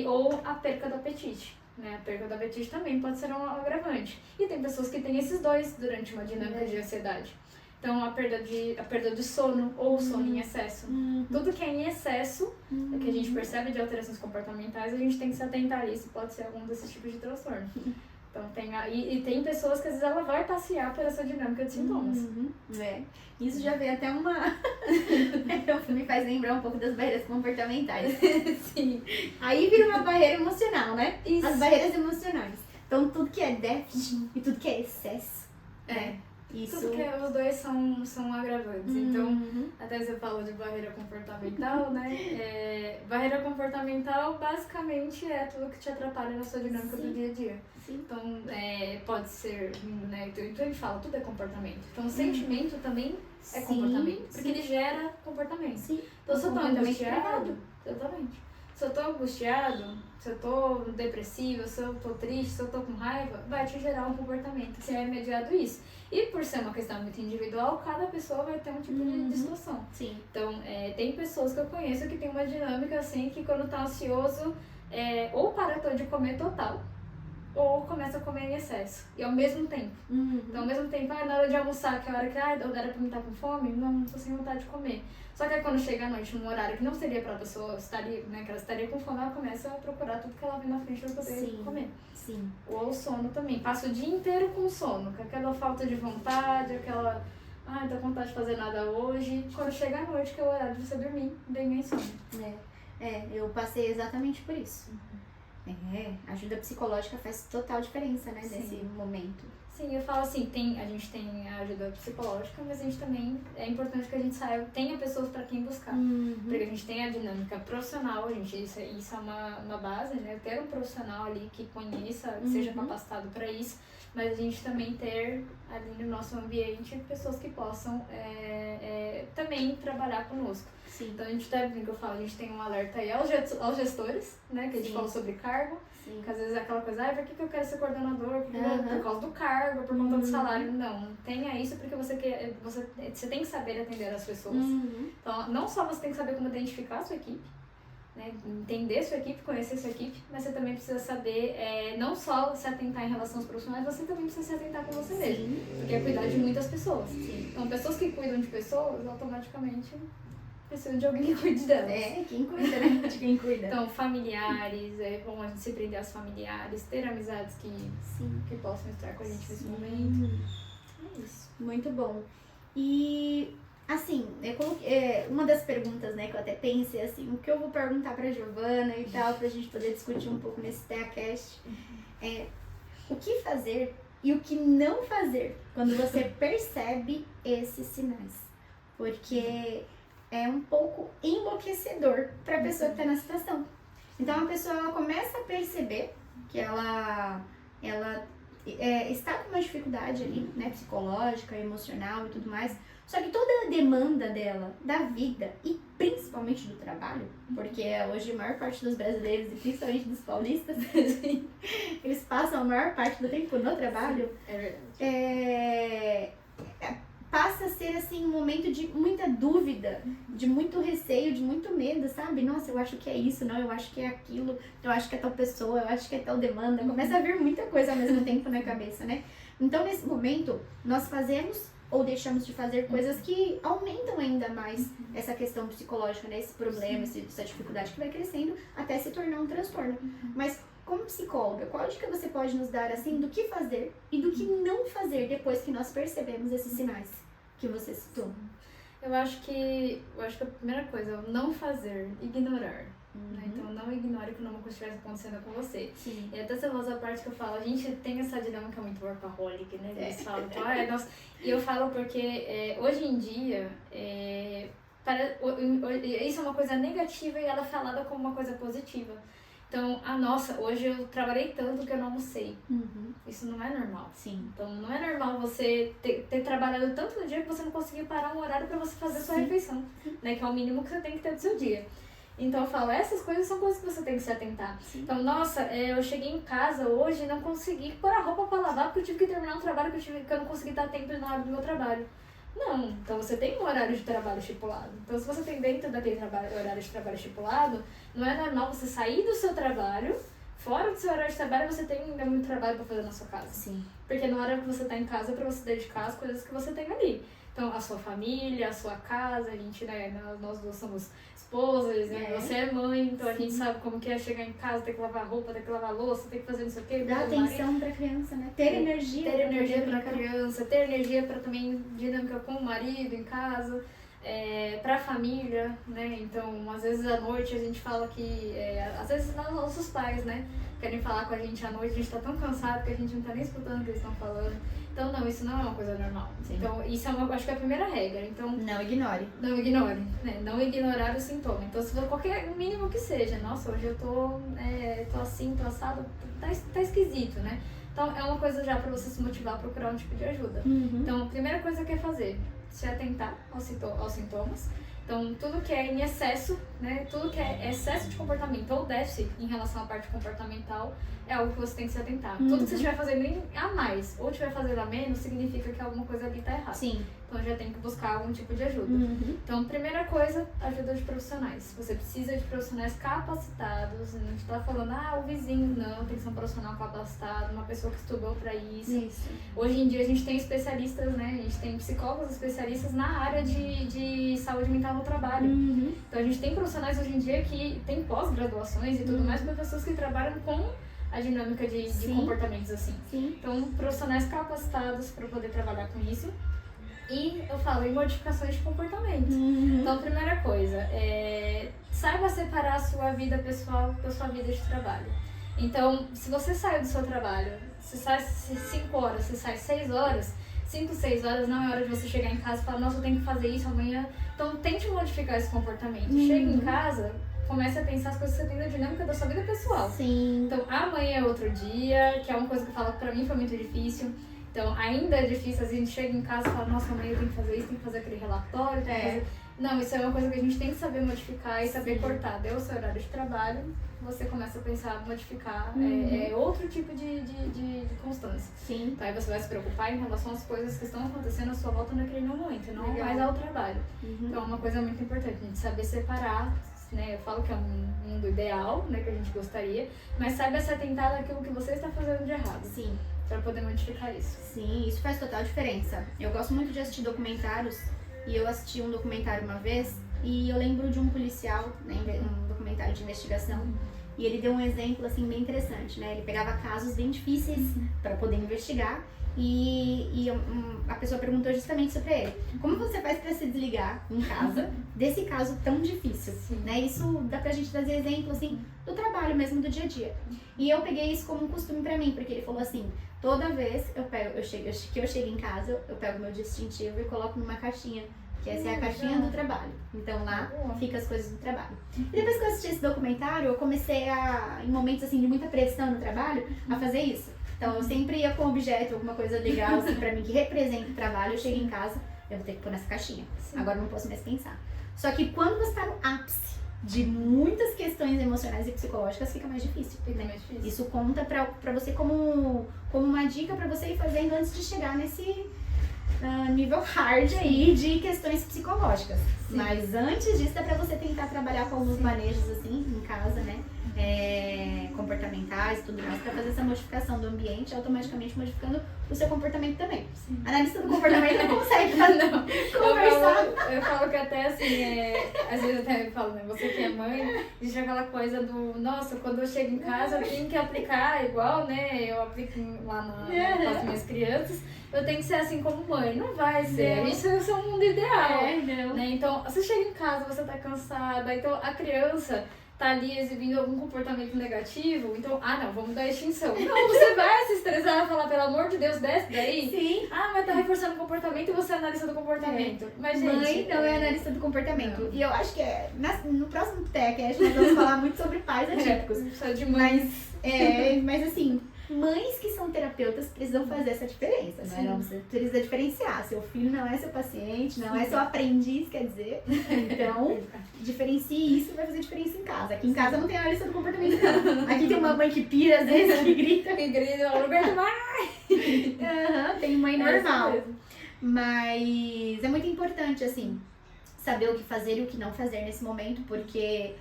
Ou a perca do apetite. Né? A perda do apetite também pode ser um agravante. E tem pessoas que têm esses dois durante uma dinâmica de ansiedade. Então, a perda de sono ou sono em excesso. Tudo que é em excesso, que a gente percebe de alterações comportamentais, a gente tem que se atentar a isso, pode ser algum desses tipos de transtorno. Então, tem pessoas que às vezes ela vai passear por essa dinâmica de sintomas. Isso já veio até me faz lembrar um pouco das barreiras comportamentais. Sim. Aí vira uma barreira emocional, né? Isso. As barreiras emocionais. Então, tudo que é déficit e tudo que é excesso. Né? Isso. Tudo que os dois são agravantes. Então, até você falou de barreira comportamental, né? Barreira comportamental basicamente é tudo que te atrapalha na sua dinâmica do dia a dia. Sim. Então, pode ser, né? Então a gente fala, tudo é comportamento. Então, o sentimento também é comportamento. Porque ele gera comportamento. Sim. Então, se eu tô angustiado, exatamente. Se eu tô angustiado, se eu tô depressivo, se eu tô triste, se eu tô com raiva, vai te gerar um comportamento que é mediado isso. E por ser uma questão muito individual, cada pessoa vai ter um tipo de situação. Sim. Então, tem pessoas que eu conheço que tem uma dinâmica assim, que quando tá ansioso, ou para de comer total, ou começa a comer em excesso. E ao mesmo tempo. Então, ao mesmo tempo, na hora de almoçar, que é a hora que eu era pra mim estar com fome, não tô sem vontade de comer. Só que aí quando chega à noite, num horário que não seria pra pessoa estaria, né, que ela estaria com fome, ela começa a procurar tudo que ela vê na frente pra poder comer. Sim. Ou o sono também. Passa o dia inteiro com sono, com aquela falta de vontade, aquela... tô com vontade de fazer nada hoje. Quando chega à noite, que é o horário de você dormir, bem insônia. Eu passei exatamente por isso. A ajuda psicológica faz total diferença, né, nesse momento. Sim, eu falo assim, a gente tem a ajuda psicológica, mas a gente também, é importante que a gente saiba, tenha pessoas para quem buscar. Porque a gente tem a dinâmica profissional, isso é uma base, né? Eu quero um profissional ali que conheça, que seja capacitado para isso, mas a gente também ter ali no nosso ambiente pessoas que possam também trabalhar conosco. Sim. Então a gente a gente tem um alerta aí aos gestores, né? Que a gente falou sobre cargo. Sim. Que às vezes é aquela coisa, por que eu quero ser coordenador? Por causa do cargo, por conta do salário. Não, tenha isso porque você tem que saber atender as pessoas. Então, não só você tem que saber como identificar a sua equipe, né? Entender a sua equipe, conhecer a sua equipe, mas você também precisa saber, não só se atentar em relação aos profissionais, você também precisa se atentar com você mesmo. Porque é cuidar de muitas pessoas. Então, pessoas que cuidam de pessoas, automaticamente precisam de alguém que cuide delas. Quem cuida, né? De quem cuida. Então, familiares, é bom a gente se prender aos familiares, ter amizades que possam estar com a gente nesse momento. É isso. Muito bom. E, assim, eu coloquei, uma das perguntas, né, que eu até pensei, assim, o que eu vou perguntar pra Giovana e tal, pra gente poder discutir um pouco nesse TeaCast, é o que fazer e o que não fazer quando você percebe esses sinais. Porque é um pouco enlouquecedor para a pessoa que está na situação. Então, a pessoa ela começa a perceber que ela está com uma dificuldade ali, né, psicológica, emocional e tudo mais. Só que toda a demanda dela, da vida e principalmente do trabalho, porque hoje a maior parte dos brasileiros e principalmente dos paulistas, eles passam a maior parte do tempo no trabalho. Passa a ser, assim, um momento de muita dúvida, de muito receio, de muito medo, sabe? Nossa, eu acho que é isso, não, eu acho que é aquilo, eu acho que é tal pessoa, eu acho que é tal demanda. Começa a vir muita coisa ao mesmo tempo na cabeça, né? Então, nesse momento, nós fazemos ou deixamos de fazer coisas que aumentam ainda mais essa questão psicológica, né? Esse problema, essa dificuldade que vai crescendo até se tornar um transtorno. Mas como psicóloga, qual dica você pode nos dar, assim, do que fazer e do que não fazer depois que nós percebemos esses sinais que você citou? Eu acho que a primeira coisa é o não fazer, ignorar. Né? Então, não ignore quando uma coisa estiver acontecendo com você. Sim. E até essa famosa parte que eu falo, a gente tem essa dinâmica muito workaholic, né? Eles falam, então, nossa. E eu falo porque hoje em dia, isso é uma coisa negativa e ela é falada como uma coisa positiva. Então, nossa, hoje eu trabalhei tanto que eu não almocei. Isso não é normal. Sim. Então, não é normal você ter trabalhado tanto no dia que você não conseguiu parar um horário para você fazer a sua refeição, né? Que é o mínimo que você tem que ter do seu dia. Então eu falo, essas coisas são coisas que você tem que se atentar. Sim. Então, nossa, eu cheguei em casa hoje e não consegui pôr a roupa pra lavar porque eu tive que terminar um trabalho que eu não consegui dar tempo na hora do meu trabalho. Não, então você tem um horário de trabalho estipulado. Então se você tem dentro daquele horário de trabalho estipulado, não é normal você sair do seu trabalho, fora do seu horário de trabalho você tem ainda muito trabalho pra fazer na sua casa. Sim. Porque na hora que você tá em casa é pra você dedicar às coisas que você tem ali. Então, a sua família, a sua casa, a gente, né, nós duas somos esposas, né, você é mãe, então a gente sabe como que é chegar em casa, ter que lavar roupa, ter que lavar louça, ter que fazer não sei o quê. Dar atenção pra criança, né? Ter energia. Ter energia pra criança, ter energia pra também dinâmica com o marido em casa, pra família, né, então às vezes à noite a gente fala que, às vezes nossos pais, né, querem falar com a gente à noite, a gente tá tão cansado que a gente não tá nem escutando o que eles estão falando. Então, não, isso não é uma coisa normal. Sim. Então, isso acho que é a primeira regra. Então, não ignore. Não ignore, né? Não ignorar o sintoma. Então, se for qualquer mínimo que seja, nossa, hoje eu tô assim, tô assado, tá esquisito, né? Então, é uma coisa já pra você se motivar a procurar um tipo de ajuda. Então, a primeira coisa que é fazer, se atentar aos sintomas. Então, tudo que é em excesso, né? Tudo que é excesso de comportamento ou déficit em relação à parte comportamental é algo que você tem que se atentar. Tudo que você estiver fazendo a mais ou estiver fazendo a menos significa que alguma coisa ali está errada. Sim. Então, já tem que buscar algum tipo de ajuda. Então, primeira coisa, ajuda de profissionais. Você precisa de profissionais capacitados. A gente está falando, o vizinho. Não, tem que ser um profissional capacitado, uma pessoa que estudou para isso. Hoje em dia, a gente tem especialistas, né? A gente tem psicólogos especialistas na área de saúde mental no trabalho. Então, a gente tem profissionais hoje em dia que tem pós-graduações e tudo mais para pessoas que trabalham com a dinâmica de comportamentos assim. Então, profissionais capacitados para poder trabalhar com isso. E eu falo em modificações de comportamento. Então, a primeira coisa, saiba separar a sua vida pessoal da sua vida de trabalho. Então, se você saiu do seu trabalho, você sai 5 horas, você sai 6 horas, 5, 6 horas não é hora de você chegar em casa e falar, nossa, eu tenho que fazer isso amanhã. Então, tente modificar esse comportamento. Chega em casa, comece a pensar as coisas que você tem na dinâmica da sua vida pessoal. Então, amanhã é outro dia, que é uma coisa que eu falo que pra mim foi muito difícil. Então, ainda é difícil, a gente chega em casa e fala, nossa, amanhã eu tenho que fazer isso, tenho que fazer aquele relatório, tenho que fazer... Não, isso é uma coisa que a gente tem que saber modificar e saber cortar. Deu o seu horário de trabalho, você começa a pensar, modificar, outro tipo de constância. Então, aí você vai se preocupar em relação às coisas que estão acontecendo à sua volta naquele momento, não mais ao trabalho. Então, é uma coisa muito importante, a gente saber separar, né? Eu falo que é um mundo ideal, né, que a gente gostaria, mas saiba se atentar daquilo que você está fazendo de errado. Pra poder modificar isso. Sim, isso faz total diferença. Eu gosto muito de assistir documentários e eu assisti um documentário uma vez e eu lembro de um policial, né, um documentário de investigação, e ele deu um exemplo assim bem interessante, né? Ele pegava casos bem difíceis para poder investigar e a pessoa perguntou justamente isso pra ele. Como você faz para se desligar em casa desse caso tão difícil? Né? Isso dá pra gente trazer exemplo assim do trabalho mesmo, do dia a dia. E eu peguei isso como um costume pra mim, porque ele falou assim, toda vez que eu chego em casa, eu pego meu distintivo e coloco numa caixinha, que essa é a caixinha do trabalho. Então lá fica as coisas do trabalho. E depois que eu assisti esse documentário, eu comecei em momentos assim de muita pressão no trabalho, a fazer isso. Então eu sempre ia com um objeto, alguma coisa legal assim pra mim que representa o trabalho, eu chego em casa, eu vou ter que pôr nessa caixinha. Agora eu não posso mais pensar. Só que quando você tá no ápice de muitas questões emocionais e psicológicas, fica mais difícil. Isso conta pra você como uma dica pra você ir fazendo antes de chegar nesse nível hard aí de questões psicológicas. Mas antes disso, dá pra você tentar trabalhar com alguns manejos assim, em casa, né? comportamentais e tudo mais, para fazer essa modificação do ambiente, automaticamente modificando o seu comportamento também. Sim. A analista do comportamento não consegue conversar. Eu falo que até assim, às vezes até eu falo, né, você que é mãe, existe aquela coisa do, nossa, quando eu chego em casa eu tenho que aplicar igual, né, eu aplico lá com as minhas crianças, eu tenho que ser assim como mãe. Não vai ser, isso é o mundo ideal. Né? Então, você chega em casa, você tá cansada, então a criança tá ali exibindo algum comportamento negativo, então, não, vamos dar extinção. Não, você vai se estressar, falar, pelo amor de Deus, desce daí. Sim. Mas tá reforçando o comportamento e você é analista do comportamento. Mas, gente, mãe não é analista do comportamento. Não. E eu acho que no próximo TechCast nós vamos falar muito sobre pais atípicos. Só de mães. Mas assim, mães que são terapeutas precisam fazer essa diferença, né? Não, você precisa diferenciar. Seu filho não é seu paciente, não é seu aprendiz, quer dizer. Então, diferencie isso e vai fazer diferença em casa. Aqui em casa não tem analista do comportamento, não. Aqui tem uma mãe que pira, às vezes, que grita. Eu não aguento mais. Tem mãe normal. Mas é muito importante, assim, saber o que fazer e o que não fazer nesse momento, porque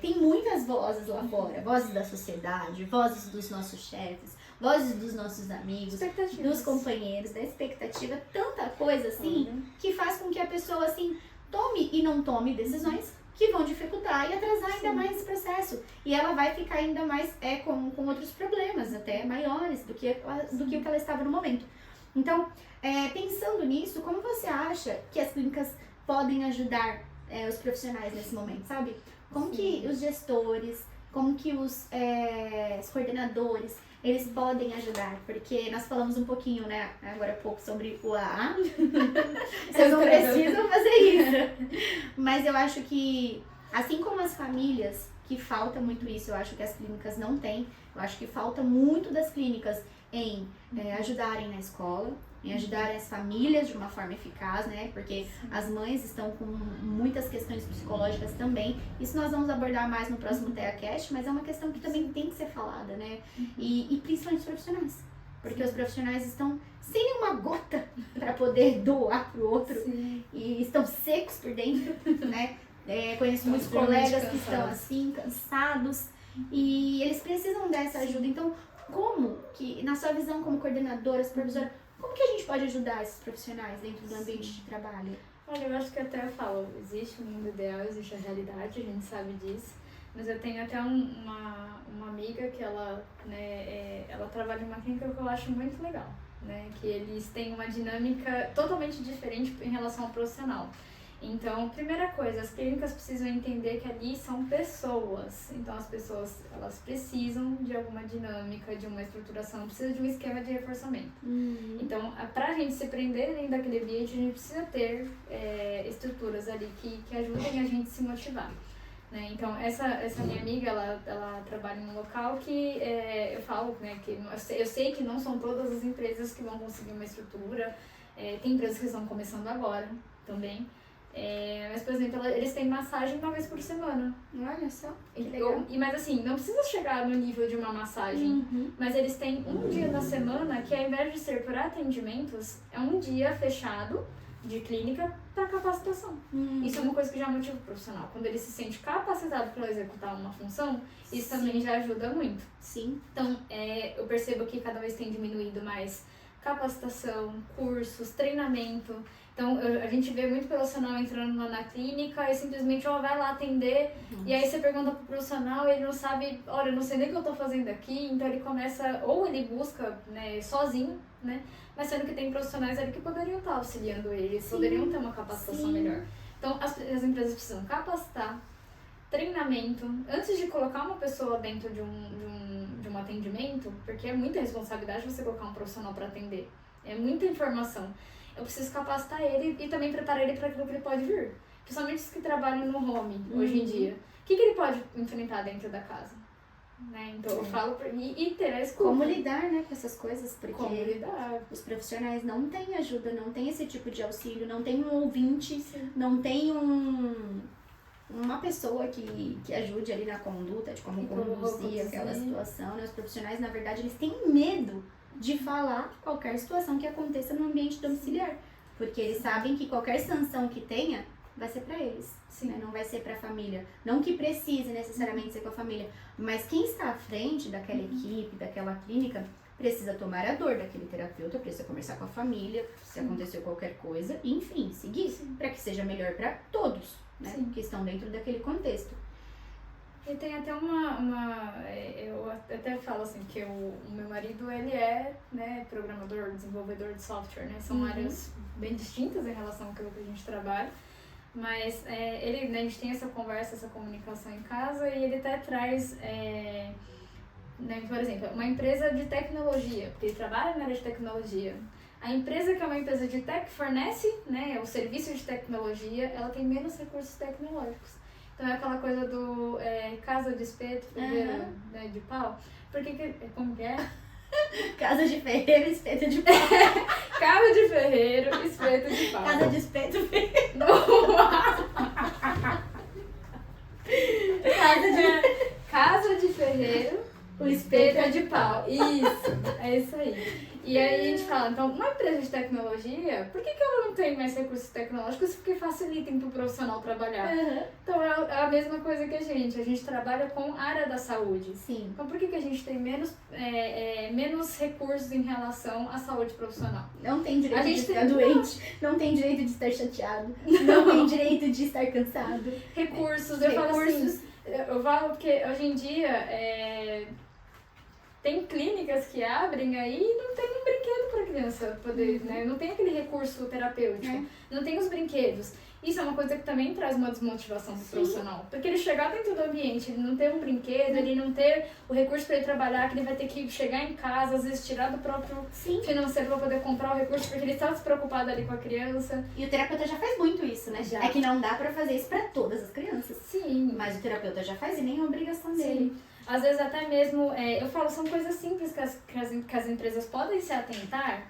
tem muitas vozes lá fora, vozes da sociedade, vozes dos nossos chefes, vozes dos nossos amigos, dos companheiros, da expectativa, tanta coisa assim, que faz com que a pessoa assim tome e não tome decisões que vão dificultar e atrasar ainda mais esse processo. E ela vai ficar ainda mais com outros problemas, até maiores do que o que ela estava no momento. Então, pensando nisso, como você acha que as clínicas podem ajudar os profissionais nesse momento, sabe? Como que os gestores, como que os coordenadores, eles podem ajudar? Porque nós falamos um pouquinho, né, agora há pouco sobre o AA. Vocês não precisam fazer isso. Mas eu acho que, assim como as famílias, que falta muito isso, eu acho que as clínicas não têm. Eu acho que falta muito das clínicas em ajudarem na escola, em ajudarem as famílias de uma forma eficaz, né? Porque as mães estão com muitas questões psicológicas também. Isso nós vamos abordar mais no próximo TeaCast, mas é uma questão que também tem que ser falada, né? E principalmente os profissionais. Porque os profissionais estão sem nenhuma gota para poder doar pro outro. E estão secos por dentro, né? Conheço muitos colegas que estão assim, cansados. E eles precisam dessa ajuda. Então, como que, na sua visão como coordenadora, supervisora, como que a gente pode ajudar esses profissionais dentro do ambiente de trabalho? Olha, eu acho que até eu falo, existe um mundo ideal, existe a realidade, a gente sabe disso. Mas eu tenho até uma amiga que ela trabalha em uma clínica que eu acho muito legal, né? Que eles têm uma dinâmica totalmente diferente em relação ao profissional. Então, primeira coisa, as clínicas precisam entender que ali são pessoas. Então, as pessoas, elas precisam de alguma dinâmica, de uma estruturação, precisam de um esquema de reforçamento. Então, pra gente se prender dentro daquele ambiente, a gente precisa ter estruturas ali que ajudem a gente a se motivar. Né? Então, essa minha amiga, ela trabalha em um local que eu falo, né, que eu sei que não são todas as empresas que vão conseguir uma estrutura. Tem empresas que estão começando agora também. Mas, por exemplo, eles têm massagem uma vez por semana. Olha só, que legal. Mas assim, não precisa chegar no nível de uma massagem. Mas eles têm um dia na semana que, ao invés de ser por atendimentos, é um dia fechado de clínica para capacitação. Isso é uma coisa que já motiva o profissional. Quando ele se sente capacitado para executar uma função, isso também já ajuda muito. Sim. Então, eu percebo que cada vez tem diminuído mais capacitação, cursos, treinamento. Então, a gente vê muito profissional entrando lá na clínica e simplesmente, vai lá atender. E aí você pergunta pro profissional, ele não sabe, olha, eu não sei nem o que eu tô fazendo aqui. Então, ele começa, ou ele busca, né, sozinho, né? Mas sendo que tem profissionais ali que poderiam estar auxiliando ele, poderiam ter uma capacitação melhor. Então, as empresas precisam capacitar, treinamento, antes de colocar uma pessoa dentro de um atendimento, porque é muita responsabilidade você colocar um profissional para atender. É muita informação. Eu preciso capacitar ele e também preparar ele para aquilo que ele pode vir. Principalmente os que trabalham no home, hoje em dia. O que ele pode enfrentar dentro da casa? Né? Então, eu falo e ter a escuta. Como lidar, né, com essas coisas, porque como lidar. Os profissionais não têm ajuda, não tem esse tipo de auxílio, não tem um ouvinte, não tem uma pessoa que ajude ali na conduta, de como conduzir aquela situação, né? Os profissionais, na verdade, eles têm medo de falar qualquer situação que aconteça no ambiente domiciliar, porque eles sabem que qualquer sanção que tenha vai ser pra eles. Sim. Né? Não vai ser pra família. Não que precise necessariamente ser com a família, mas quem está à frente daquela equipe, daquela clínica, precisa tomar a dor daquele terapeuta, precisa conversar com a família, se aconteceu qualquer coisa, e, enfim, seguir para que seja melhor para todos, né? Que estão dentro daquele contexto. E tem até eu até falo assim, que o meu marido, ele é, né, programador, desenvolvedor de software, né? São áreas bem distintas em relação àquilo que a gente trabalha. Mas ele, né, a gente tem essa conversa, essa comunicação em casa, e ele até traz, né, por exemplo, uma empresa de tecnologia, porque ele trabalha na área de tecnologia. A empresa que é uma empresa de tech fornece, né, o serviço de tecnologia, ela tem menos recursos tecnológicos. Então é aquela coisa do casa de espeto, ferreiro, né, de pau. Como que é? Casa de ferreiro, espeto de pau. Casa de ferreiro, espeto de pau. Casa de espeto, ferreiro. Casa de ferreiro, o espeto é de pau. Isso, é isso aí. E aí a gente fala, então, uma empresa de tecnologia, por que ela não tem mais recursos tecnológicos? Porque facilitem para o profissional trabalhar. Então é a mesma coisa que a gente trabalha com a área da saúde. Sim. Então por que a gente tem menos recursos em relação à saúde profissional? Não tem direito de ficar doente, não tem direito de estar chateado, não tem direito de estar cansado. Recursos, eu falo assim, eu falo porque hoje em dia tem clínicas que abrem aí e não tem um brinquedo para a criança poder, né? Não tem aquele recurso terapêutico, não tem os brinquedos. Isso é uma coisa que também traz uma desmotivação pro profissional. Porque ele chegar dentro do ambiente, ele não ter um brinquedo, ele não ter o recurso para ele trabalhar, que ele vai ter que chegar em casa, às vezes tirar do próprio financeiro para poder comprar o recurso, porque ele está despreocupado ali com a criança. E o terapeuta já faz muito isso, né? Já. É que não dá para fazer isso para todas as crianças. Sim. Mas o terapeuta já faz e nem é obrigação dele. Sim. Às vezes até mesmo, eu falo, são coisas simples que as empresas podem se atentar,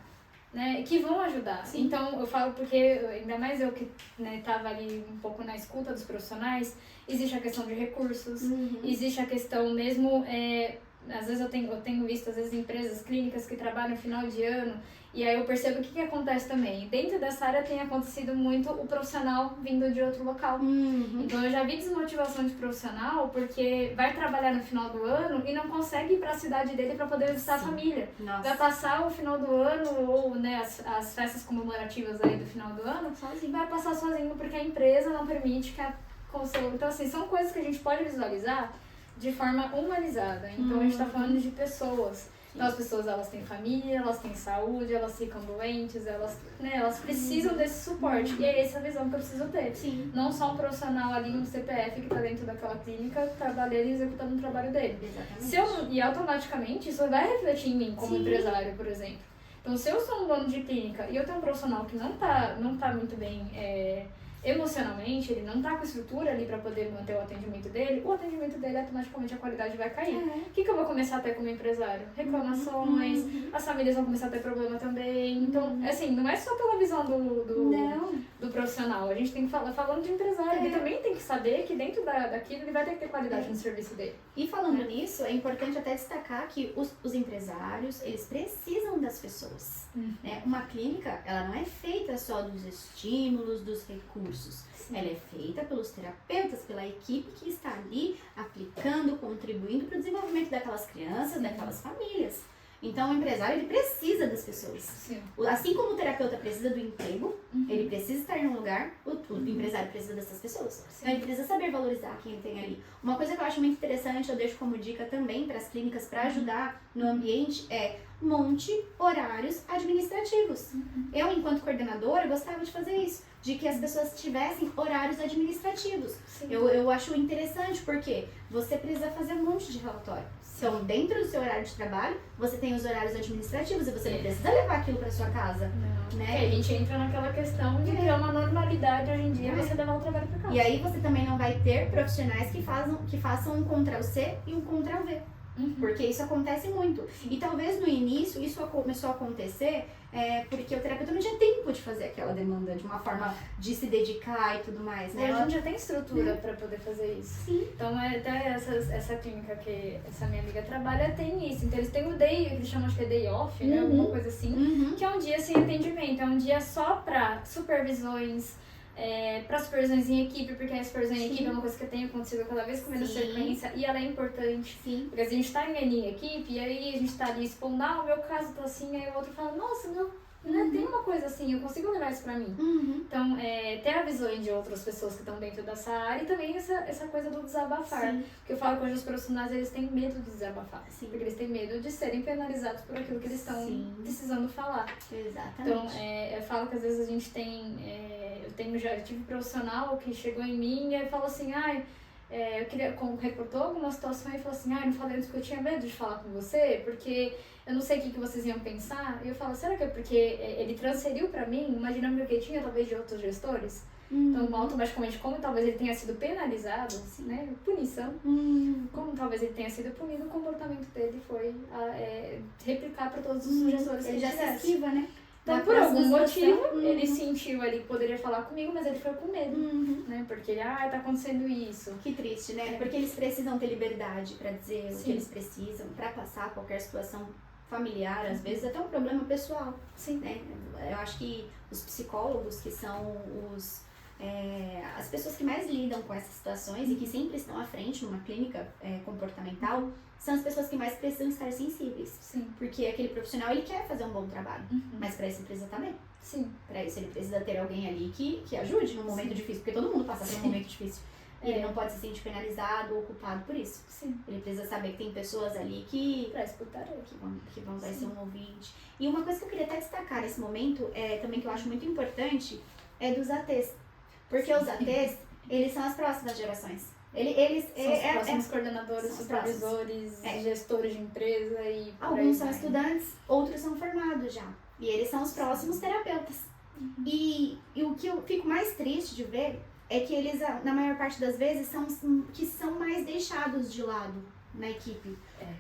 né, que vão ajudar. Sim. Então, eu falo porque, ainda mais eu que estava ali um pouco na escuta dos profissionais, existe a questão de recursos, existe a questão mesmo, às vezes eu tenho visto, às vezes, empresas, clínicas que trabalham no final de ano, e aí eu percebo o que acontece também. Dentro dessa área tem acontecido muito o profissional vindo de outro local. Então eu já vi desmotivação de profissional porque vai trabalhar no final do ano e não consegue ir para a cidade dele para poder visitar a família. Nossa. Vai passar o final do ano ou, né, as festas comemorativas aí do final do ano sozinho. Vai passar sozinho porque a empresa não permite que Então assim, são coisas que a gente pode visualizar de forma humanizada. Então a gente está falando de pessoas. Então as pessoas, elas têm família, elas têm saúde, elas ficam doentes, elas precisam desse suporte. E é essa a visão que eu preciso ter. Sim. Não só um profissional ali, um CPF que está dentro daquela clínica, trabalhando e executando o trabalho dele. Exatamente. E automaticamente isso vai refletir em mim como empresário, por exemplo. Então se eu sou um dono de clínica e eu tenho um profissional que não tá muito bem emocionalmente, ele não tá com estrutura ali para poder manter o atendimento dele, automaticamente a qualidade vai cair. O que eu vou começar a ter como empresário? Reclamações, as famílias vão começar a ter problema também. Então, assim, não é só pela visão do profissional, a gente tem que falar falando de empresário, ele também tem que saber que dentro daquilo ele vai ter que ter qualidade no serviço dele. E falando nisso, é importante até destacar que os empresários, eles precisam das pessoas. Né? Uma clínica, ela não é feita só dos estímulos, dos recursos. Ela é feita pelos terapeutas, pela equipe que está ali aplicando, contribuindo para o desenvolvimento daquelas crianças, daquelas famílias. Então, o empresário, ele precisa das pessoas. Sim. Assim como o terapeuta precisa do emprego, ele precisa estar num lugar, o empresário precisa dessas pessoas. Então, ele precisa saber valorizar quem ele tem ali. Uma coisa que eu acho muito interessante, eu deixo como dica também para as clínicas, para ajudar no ambiente, monte horários administrativos. Eu, enquanto coordenadora, gostava de fazer isso, de que as pessoas tivessem horários administrativos. Eu acho interessante porque você precisa fazer um monte de relatório. Então, dentro do seu horário de trabalho, você tem os horários administrativos e você não precisa levar aquilo para sua casa. Né? A gente entra naquela questão de que é uma normalidade hoje em dia você levar o trabalho para casa. E aí você também não vai ter profissionais que façam um Ctrl-C e um Ctrl-V. Porque isso acontece muito. E talvez no início isso começou a acontecer porque o terapeuta não tinha tempo de fazer aquela demanda de uma forma de se dedicar e tudo mais, né? A gente já tem estrutura para poder fazer isso. Sim. Então, até essa clínica que essa minha amiga trabalha tem isso. Então, eles têm o day, eles chamam de day off, né? Alguma coisa assim, que é um dia sem atendimento. É um dia só para supervisões, para supervisões em equipe, porque a supervisão em equipe é uma coisa que tem acontecido cada vez com menos frequência e ela é importante. Sim. Porque a gente tá em equipe e aí a gente tá ali expondo, o meu caso tá assim, aí o outro fala, nossa, tem uma coisa assim, eu consigo levar isso pra mim. Então, ter a visão de outras pessoas que estão dentro dessa área e também essa coisa do desabafar. Sim. Porque eu falo que hoje os profissionais, eles têm medo de desabafar. Sim. Porque eles têm medo de serem penalizados por aquilo que eles estão precisando falar. Exatamente. Então, eu falo que às vezes a gente tem... eu tive profissional que chegou em mim e falou assim, reportou alguma situação e falou assim, não falei antes porque eu tinha medo de falar com você, porque eu não sei o que vocês iam pensar. E eu falo, será que é porque ele transferiu pra mim uma dinâmica que ele tinha, talvez, de outros gestores? Então, automaticamente, como talvez ele tenha sido penalizado, né, punição, como talvez ele tenha sido punido, o comportamento dele foi replicar para todos os gestores que ele já tivesse. se esquiva, né? Então, por algum motivo, ele sentiu ali que poderia falar comigo, mas ele foi com medo, né? Porque ele, tá acontecendo isso. Que triste, né? Porque eles precisam ter liberdade pra dizer o que eles precisam, pra passar qualquer situação familiar, às vezes até um problema pessoal. Sim. Né? Eu acho que os psicólogos, que são as pessoas que mais lidam com essas situações e que sempre estão à frente numa clínica comportamental, são as pessoas que mais precisam estar sensíveis. Sim. Porque aquele profissional, ele quer fazer um bom trabalho, mas para isso ele precisa estar bem. Sim. Para isso ele precisa ter alguém ali que ajude num momento difícil, porque todo mundo passa por um momento difícil. E ele não pode se sentir penalizado ou culpado por isso. Sim. Ele precisa saber que tem pessoas ali que pra escutar ele. Que vão vai ser um ouvinte. E uma coisa que eu queria até destacar nesse momento, também que eu acho muito importante, é dos ATs. Porque os ATs, eles são as próximas gerações. Eles são os próximos coordenadores, são supervisores, gestores de empresa e... Alguns são estudantes, outros são formados já. E eles são os próximos terapeutas. E o que eu fico mais triste de ver é que eles, na maior parte das vezes, são mais deixados de lado na equipe.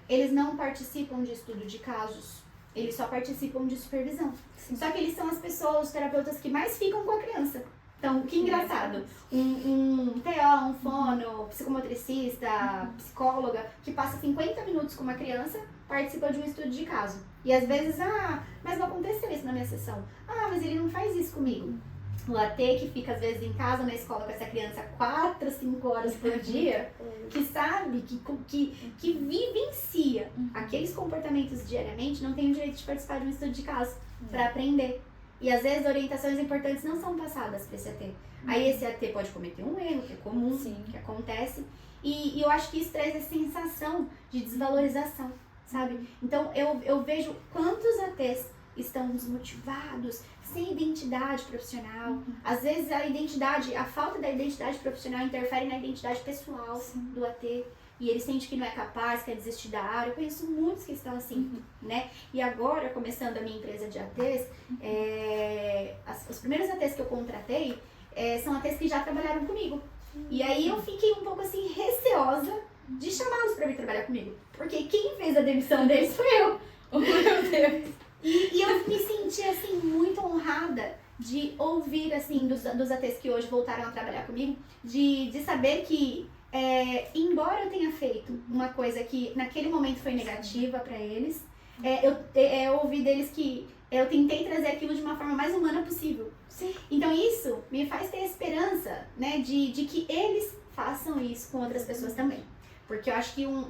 Eles não participam de estudo de casos, eles só participam de supervisão. Sim. Só que eles são as pessoas, os terapeutas que mais ficam com a criança. Então, que engraçado, um TO, um fono, psicomotricista, psicóloga, que passa 50 minutos com uma criança, participa de um estudo de caso. E às vezes, mas não aconteceu isso na minha sessão. Mas ele não faz isso comigo. O AT que fica às vezes em casa, na escola com essa criança 4, 5 horas por dia, que sabe, que vivencia aqueles comportamentos diariamente, não tem o direito de participar de um estudo de caso para aprender. E às vezes orientações importantes não são passadas para esse AT. Aí esse AT pode cometer um erro, que é comum, que acontece. E eu acho que isso traz essa sensação de desvalorização, sabe? Então eu vejo quantos ATs estão desmotivados, sem identidade profissional. Às vezes a falta da identidade profissional interfere na identidade pessoal do AT. E ele sente que não é capaz, quer desistir da área. Eu conheço muitos que estão assim, né? E agora, começando a minha empresa de ATs, os primeiros ATs que eu contratei são ATs que já trabalharam comigo. E aí eu fiquei um pouco assim, receosa de chamá-los para vir trabalhar comigo. Porque quem fez a demissão deles foi eu. Oh, meu Deus! E eu me senti, assim, muito honrada de ouvir, assim, dos ATs que hoje voltaram a trabalhar comigo, de saber que, embora eu tenha feito uma coisa que naquele momento foi negativa para eles, eu ouvi deles que eu tentei trazer aquilo de uma forma mais humana possível. Sim. Então isso me faz ter esperança, né, de que eles façam isso com outras pessoas também. Porque eu acho que eu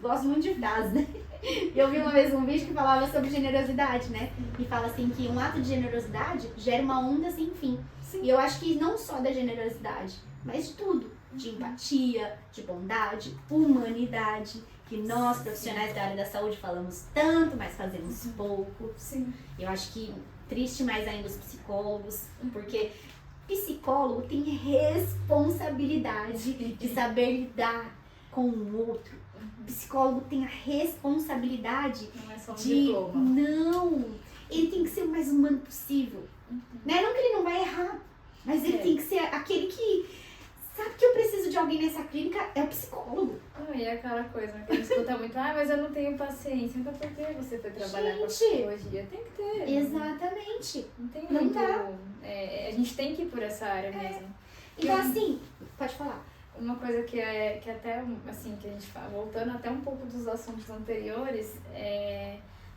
gosto muito de frases, né? Eu vi uma vez um vídeo que falava sobre generosidade, né? E fala assim que um ato de generosidade gera uma onda sem fim. Sim. E eu acho que não só da generosidade, mas de tudo. De empatia, de bondade, humanidade, que nós, profissionais da área da saúde, falamos tanto, mas fazemos pouco. Sim. Eu acho que triste mais ainda os psicólogos, porque psicólogo tem responsabilidade de saber lidar com o outro. O psicólogo tem a responsabilidade não é só um diploma. Não, ele tem que ser o mais humano possível. Né? Não que ele não vai errar, mas ele tem que ser aquele que sabe que eu preciso de alguém nessa clínica, é o psicólogo. E aquela coisa que a gente escuta muito, mas eu não tenho paciência. Então por que você foi trabalhar com a psicologia? Tem que ter. Exatamente. Não tem muito. A gente tem que ir por essa área mesmo. Então assim, pode falar. Uma coisa que até, assim, que a gente fala, voltando até um pouco dos assuntos anteriores,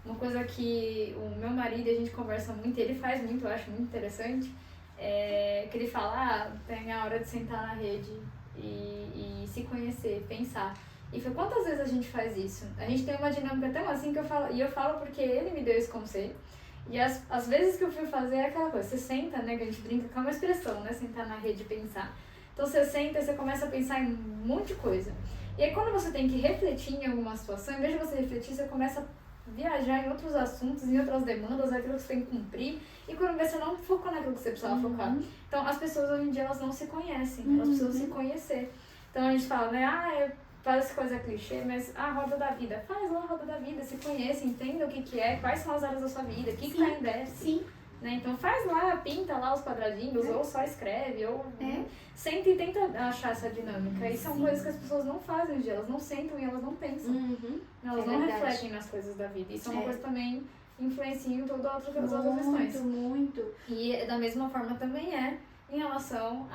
uma coisa que o meu marido, a gente conversa muito, ele faz muito, eu acho muito interessante, que ele fala, tem a hora de sentar na rede e se conhecer, pensar. E foi quantas vezes a gente faz isso? A gente tem uma dinâmica tão assim que eu falo porque ele me deu esse conselho. E as vezes que eu fui fazer é aquela coisa, você senta, né, que a gente brinca com uma expressão, né, sentar na rede e pensar. Então você senta e você começa a pensar em um monte de coisa. E aí quando você tem que refletir em alguma situação, em vez de você refletir, você começa a viajar em outros assuntos, em outras demandas, aquilo que você tem que cumprir. E quando você não focou naquilo que você precisava focar. Então as pessoas hoje em dia, elas não se conhecem, elas precisam se conhecer. Então a gente fala, né, parece coisa clichê, mas a roda da vida. Faz lá a roda da vida, se conheça, entenda o que é, quais são as áreas da sua vida, o que cai em déficit. Sim. Né? Então faz lá, pinta lá os quadradinhos, ou só escreve, ou senta e tenta achar essa dinâmica. E são coisas que as pessoas não fazem hoje, elas não sentam e elas não pensam. Elas não refletem nas coisas da vida. Isso é uma coisa também influencia em todas as outras questões. Muito. E da mesma forma também em relação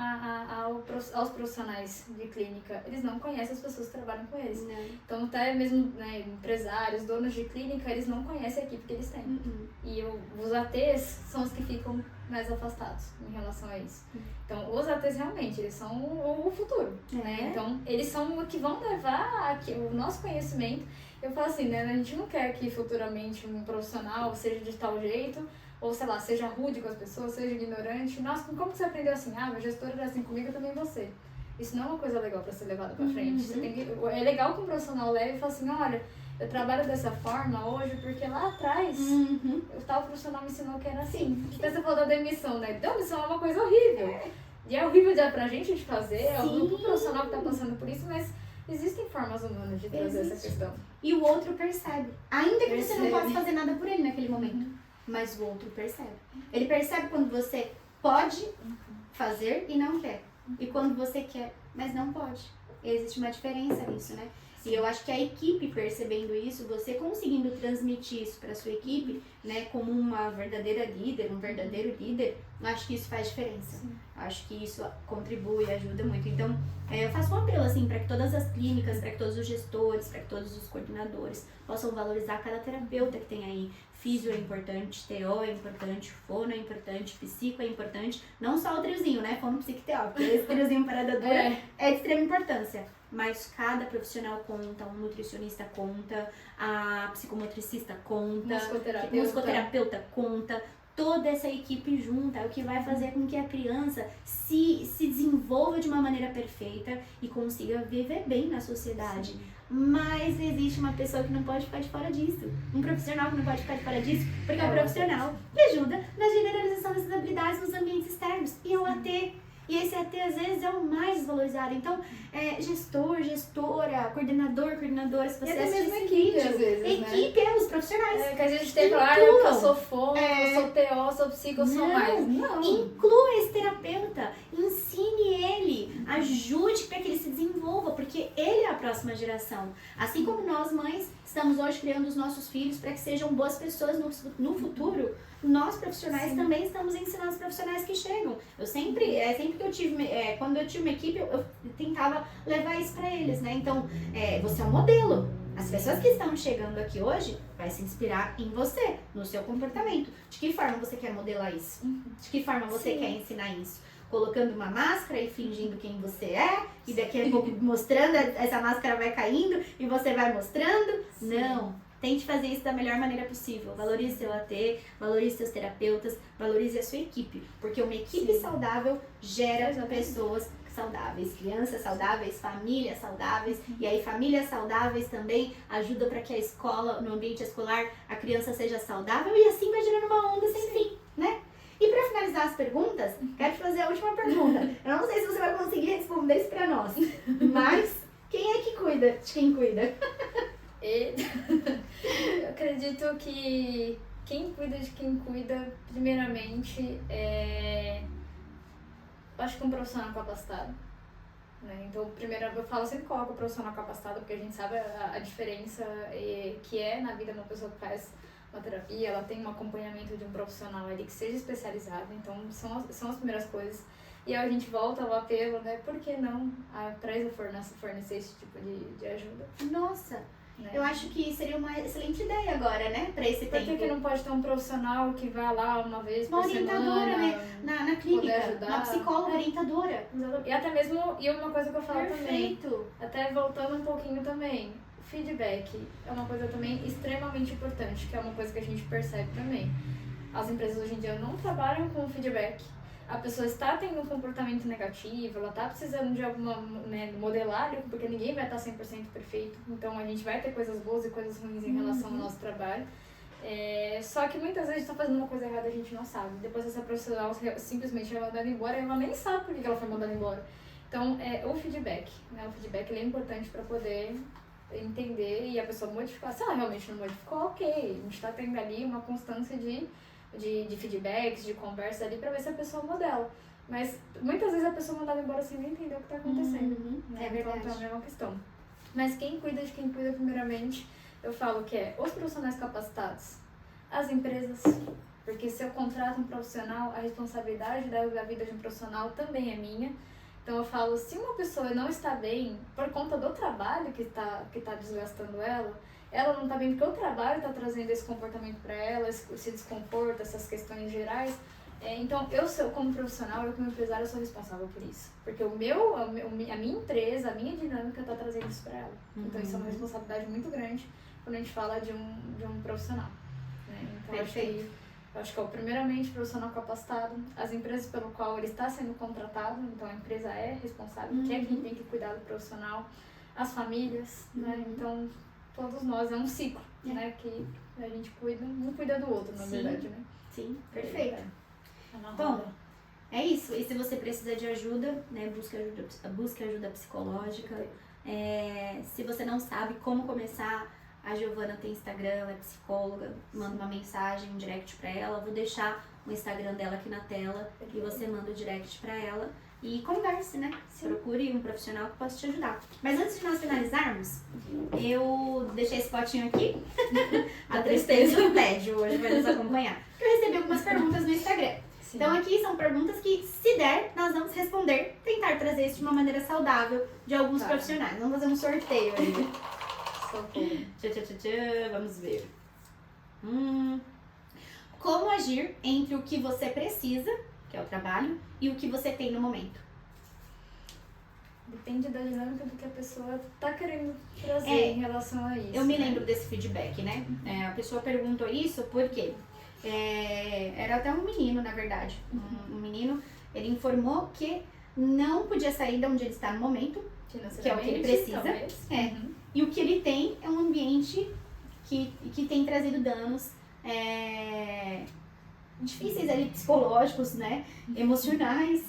aos profissionais de clínica. Eles não conhecem as pessoas que trabalham com eles. Não. Então, até mesmo, né, empresários, donos de clínica, eles não conhecem a equipe que eles têm. E os ATs são os que ficam mais afastados em relação a isso. Então, os ATs realmente, eles são o futuro. Né? Então, eles são o que vão levar o nosso conhecimento. Eu falo assim, né, a gente não quer que futuramente um profissional seja de tal jeito, ou sei lá, seja rude com as pessoas, seja ignorante. Nossa, como você aprendeu assim? Meu gestor era assim comigo, também você. Isso não é uma coisa legal para ser levada para frente. Você tem que, é legal que um profissional leve e fale assim, olha, eu trabalho dessa forma hoje porque lá atrás o tal profissional me ensinou que era assim. Então você falou da demissão, né? Demissão é uma coisa horrível. E é horrível pra gente de fazer, é o grupo profissional que tá passando por isso, mas existem formas humanas de trazer essa questão. E o outro percebe. Ainda que você não possa fazer nada por ele naquele momento. Mas o outro percebe. Ele percebe quando você pode fazer e não quer. E quando você quer, mas não pode. Existe uma diferença nisso, né? E eu acho que a equipe percebendo isso, você conseguindo transmitir isso para sua equipe, né, como uma verdadeira líder, um verdadeiro líder, eu acho que isso faz diferença. Eu acho que isso contribui, ajuda muito. Então, eu faço um apelo assim para que todas as clínicas, para que todos os gestores, para que todos os coordenadores possam valorizar cada terapeuta que tem aí. Físio é importante, TO é importante, fono é importante, psico é importante, não só o triozinho, né, fono, psico e TO, porque esse triozinho parada dura é de extrema importância. Mas cada profissional conta, um nutricionista conta, a psicomotricista conta, o musicoterapeuta conta, toda essa equipe junta é o que vai fazer com que a criança se desenvolva de uma maneira perfeita e consiga viver bem na sociedade. Sim. Mas existe uma pessoa que não pode ficar de fora disso, um profissional que não pode ficar de fora disso, porque é um profissional que ajuda na generalização dessas habilidades nos ambientes externos, e é o AT. E esse AT, às vezes, é o mais desvalorizado. Então, gestor, gestora, coordenador, coordenadora, se você assistir esse vídeo, às vezes, equipe, né? Os profissionais. Que a gente tem que falar, eu sou fono, eu sou TO, sou psico, eu sou mais. Não. Inclua esse terapeuta, ensine ele, ajude para que ele se desenvolva, porque ele é a próxima geração. Assim como nós, mães, estamos hoje criando os nossos filhos para que sejam boas pessoas no futuro, nós profissionais também estamos ensinando os profissionais que chegam. Eu sempre que eu tive, quando eu tinha uma equipe, eu tentava levar isso para eles, né? Então, você é um modelo. As pessoas que estão chegando aqui hoje vai se inspirar em você, no seu comportamento. De que forma você quer modelar isso? De que forma você quer ensinar isso? Colocando uma máscara e fingindo quem você é, e daqui a pouco mostrando, essa máscara vai caindo e você vai mostrando? Não. Tente fazer isso da melhor maneira possível. Valorize seu AT, valorize seus terapeutas, valorize a sua equipe. Porque uma equipe saudável gera pessoas saudáveis, crianças saudáveis, famílias saudáveis. E aí famílias saudáveis também ajudam para que a escola, no ambiente escolar, a criança seja saudável. E assim vai gerando uma onda sem fim, né? E para finalizar as perguntas, quero te fazer a última pergunta. Eu não sei se você vai conseguir responder isso para nós. Mas quem é que cuida de quem cuida? Eu acredito que quem cuida de quem cuida, primeiramente, acho que um profissional capacitado. Né? Então, primeiro, eu falo, sempre coloco o profissional capacitado, porque a gente sabe a diferença que é na vida de uma pessoa que faz uma terapia, ela tem um acompanhamento de um profissional ali que seja especializado, então são as primeiras coisas. E aí a gente volta ao apelo, né? Por que não a empresa fornecer esse tipo de ajuda? Nossa! né? Eu acho que seria uma excelente ideia agora, né? Pra esse Por tempo. que não pode ter um profissional que vá lá uma vez Uma por orientadora, semana, né? Na poder clínica, ajudar? uma psicóloga orientadora. E até mesmo, e uma coisa que eu falo também, Perfeito. até voltando um pouquinho também, feedback é uma coisa também extremamente importante, que é uma coisa que a gente percebe também. As empresas hoje em dia não trabalham com feedback. A pessoa está tendo um comportamento negativo, ela está precisando de alguma, né, modelar, porque ninguém vai estar 100% perfeito. Então a gente vai ter coisas boas e coisas ruins em relação ao nosso trabalho. Só que muitas vezes a gente está fazendo uma coisa errada e a gente não sabe. Depois essa profissional simplesmente é mandada embora e ela nem sabe por que ela foi mandada embora. Então, o feedback, né? O feedback ele é importante para poder entender e a pessoa modificar. Se ela realmente não modificou, ok. A gente está tendo ali uma constância de feedbacks, de conversa ali para ver se a pessoa modela. Mas muitas vezes a pessoa mandada embora sem nem entender o que está acontecendo. Né? É verdade. Então, também é uma questão. Mas quem cuida de quem cuida primeiramente, eu falo que é os profissionais capacitados, as empresas, porque se eu contrato um profissional, a responsabilidade da vida de um profissional também é minha. Então eu falo, se uma pessoa não está bem por conta do trabalho que tá desgastando ela não está bem porque o trabalho está trazendo esse comportamento para ela, esse desconforto, essas questões gerais. Então eu como profissional, eu como empresário, eu sou responsável por isso. Porque a minha empresa, a minha dinâmica está trazendo isso para ela. Então isso é uma responsabilidade muito grande quando a gente fala de um profissional. Né? Então eu acho que é primeiramente profissional capacitado, as empresas pelo qual ele está sendo contratado, então a empresa é responsável, que é quem tem que cuidar do profissional, as famílias, né? Então todos nós, é um ciclo, né? Que a gente cuida, um cuida do outro, na verdade, né? Sim, perfeito. Bom, Bom, é isso. E se você precisa de ajuda, né? Busque ajuda psicológica. Se você não sabe como começar, a Giovana tem Instagram, ela é psicóloga, manda uma mensagem, um direct pra ela. Vou deixar o Instagram dela aqui na tela e você manda o direct pra ela e converse, né? Procure um profissional que possa te ajudar. Mas antes de nós finalizarmos, eu deixei esse potinho aqui. A tristeza e o tédio hoje vai nos acompanhar. Porque eu recebi algumas perguntas no Instagram. sim. Então aqui são perguntas que, se der, nós vamos responder, tentar trazer isso de uma maneira saudável de alguns profissionais. Vamos fazer um sorteio aí. Vamos ver. Como agir entre o que você precisa, que é o trabalho, e o que você tem no momento? Depende da dinâmica do que a pessoa tá querendo trazer em relação a isso. Eu me lembro desse feedback, né? A pessoa perguntou isso porque era até um menino, na verdade. Um menino, ele informou que não podia sair de onde ele está no momento, que é o que ele precisa. E o que ele tem é um ambiente que tem trazido danos difíceis ali, psicológicos, né? Emocionais.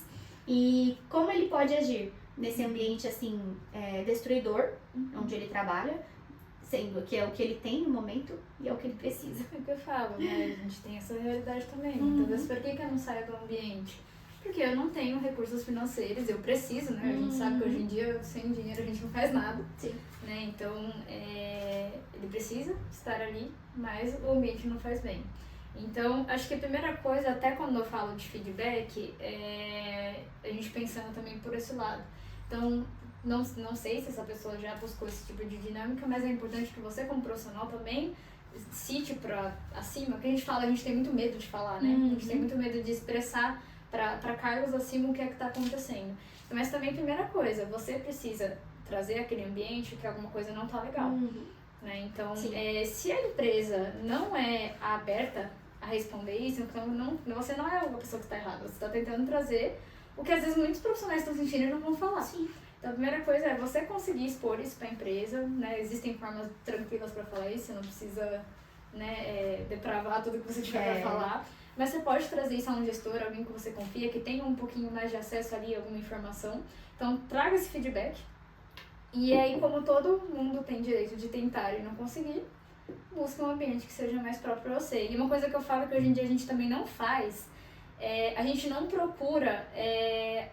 E como ele pode agir nesse ambiente, assim, destruidor, onde ele trabalha, sendo que é o que ele tem no momento e é o que ele precisa. É o que eu falo, né? A gente tem essa realidade também. Então, por que eu não saio do ambiente? Porque eu não tenho recursos financeiros, eu preciso, né? A gente sabe que hoje em dia, sem dinheiro, a gente não faz nada. Sim. Né? Então, ele precisa estar ali, mas o ambiente não faz bem. Então, acho que a primeira coisa, até quando eu falo de feedback, é a gente pensando também por esse lado. Então, não sei se essa pessoa já buscou esse tipo de dinâmica, mas é importante que você, como profissional, também cite para acima, porque a gente fala, a gente tem muito medo de falar, né? A gente tem muito medo de expressar para cargos acima o que é que está acontecendo. Mas também, primeira coisa, você precisa trazer aquele ambiente que alguma coisa não está legal. Né? Então, se a empresa não é aberta a responder isso, então você não é a pessoa que está errada, você está tentando trazer o que às vezes muitos profissionais estão sentindo e não vão falar. Sim. Então a primeira coisa é você conseguir expor isso para a empresa, né? Existem formas tranquilas para falar isso, você não precisa, né, depravar tudo que você tiver para falar, mas você pode trazer isso a um gestor, alguém que você confia, que tenha um pouquinho mais de acesso ali a alguma informação. Então traga esse feedback. E aí, como todo mundo tem direito de tentar e não conseguir, busque um ambiente que seja mais próprio para você. E uma coisa que eu falo que hoje em dia a gente também não faz, a gente não procura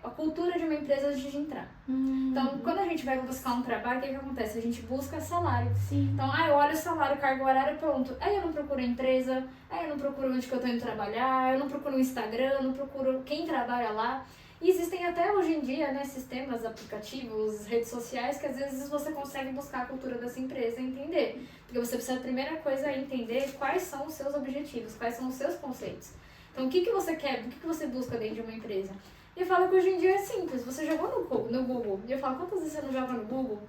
a cultura de uma empresa antes de entrar. Então, quando a gente vai buscar um trabalho, o que acontece? A gente busca salário. Sim. Então, eu olho o salário, cargo horário, pronto. Aí eu não procuro a empresa, aí eu não procuro onde que eu tô indo trabalhar, eu não procuro o Instagram, eu não procuro quem trabalha lá. E existem até hoje em dia, né, sistemas, aplicativos, redes sociais que às vezes você consegue buscar a cultura dessa empresa e entender. Porque você precisa, a primeira coisa é entender quais são os seus objetivos, quais são os seus conceitos. Então, o que você quer, o que você busca dentro de uma empresa? E eu falo que hoje em dia é simples, você jogou no Google, e eu falo, quantas vezes você não joga no Google?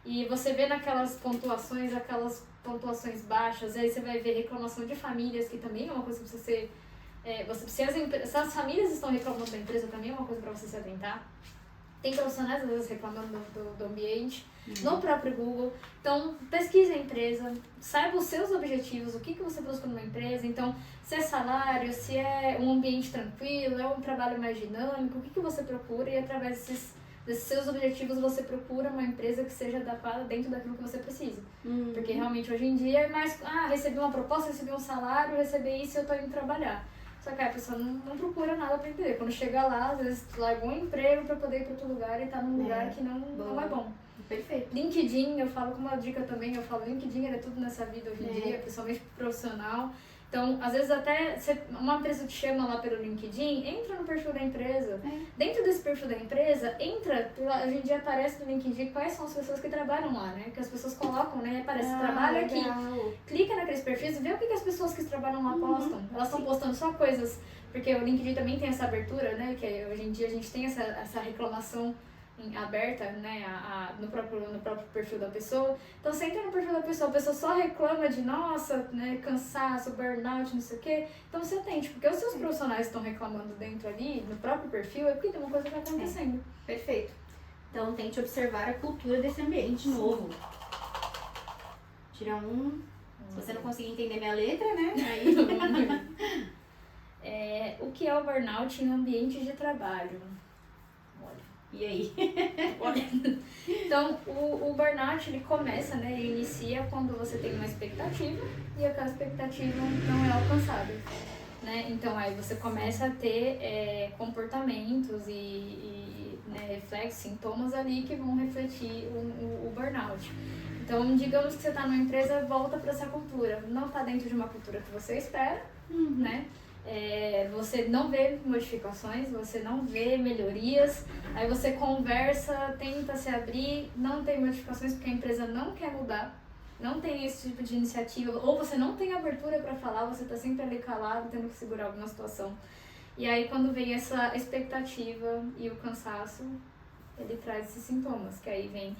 E você vê naquelas pontuações, aquelas pontuações baixas, aí você vai ver reclamação de famílias, que também é uma coisa que precisa ser... se as famílias estão reclamando da empresa, também é uma coisa para você se atentar. Tem profissionais, às vezes, reclamando do ambiente, no próprio Google. Então, pesquise a empresa, saiba os seus objetivos, o que você busca numa empresa. Então, se é salário, se é um ambiente tranquilo, é um trabalho mais dinâmico, o que você procura, e através desses seus objetivos você procura uma empresa que seja adequada dentro daquilo que você precisa. Porque realmente hoje em dia é mais, recebi uma proposta, recebi um salário, recebi isso e eu tô indo trabalhar. Só que a pessoa não procura nada pra entender. Quando chega lá, às vezes larga um emprego pra poder ir pra outro lugar e tá num lugar que não é bom. Perfeito. LinkedIn, eu falo como uma dica também, eu falo, LinkedIn é tudo nessa vida hoje em dia, principalmente profissional. Então, às vezes até uma empresa te chama lá pelo LinkedIn, entra no perfil da empresa. Dentro desse perfil da empresa, hoje em dia aparece no LinkedIn quais são as pessoas que trabalham lá, né? Que as pessoas colocam, né? Aparece, trabalha aqui. Clica naqueles perfis e vê o que as pessoas que trabalham lá postam. Elas estão postando só coisas, porque o LinkedIn também tem essa abertura, né? Que hoje em dia a gente tem essa reclamação aberta, né, no próprio perfil da pessoa. Então você entra no perfil da pessoa, a pessoa só reclama de, nossa, né, cansaço, burnout, não sei o quê. Então você atende, porque os seus profissionais estão reclamando dentro ali, no próprio perfil, é porque tem uma coisa que está acontecendo. Perfeito. Então tente observar a cultura desse ambiente novo. Tira um. Se você não conseguir entender minha letra, né? Aí. O que é o burnout em ambiente de trabalho? E aí? Então, o burnout, ele começa, né, ele inicia quando você tem uma expectativa e aquela expectativa não é alcançada, né? Então, aí você começa a ter comportamentos e reflexos, sintomas ali que vão refletir o burnout. Então, digamos que você está numa empresa, volta para essa cultura. Não está dentro de uma cultura que você espera, né? Você não vê modificações, você não vê melhorias, aí você conversa, tenta se abrir, não tem modificações porque a empresa não quer mudar, não tem esse tipo de iniciativa, ou você não tem abertura para falar, você está sempre ali calado, tendo que segurar alguma situação. E aí quando vem essa expectativa e o cansaço, ele traz esses sintomas, que aí vem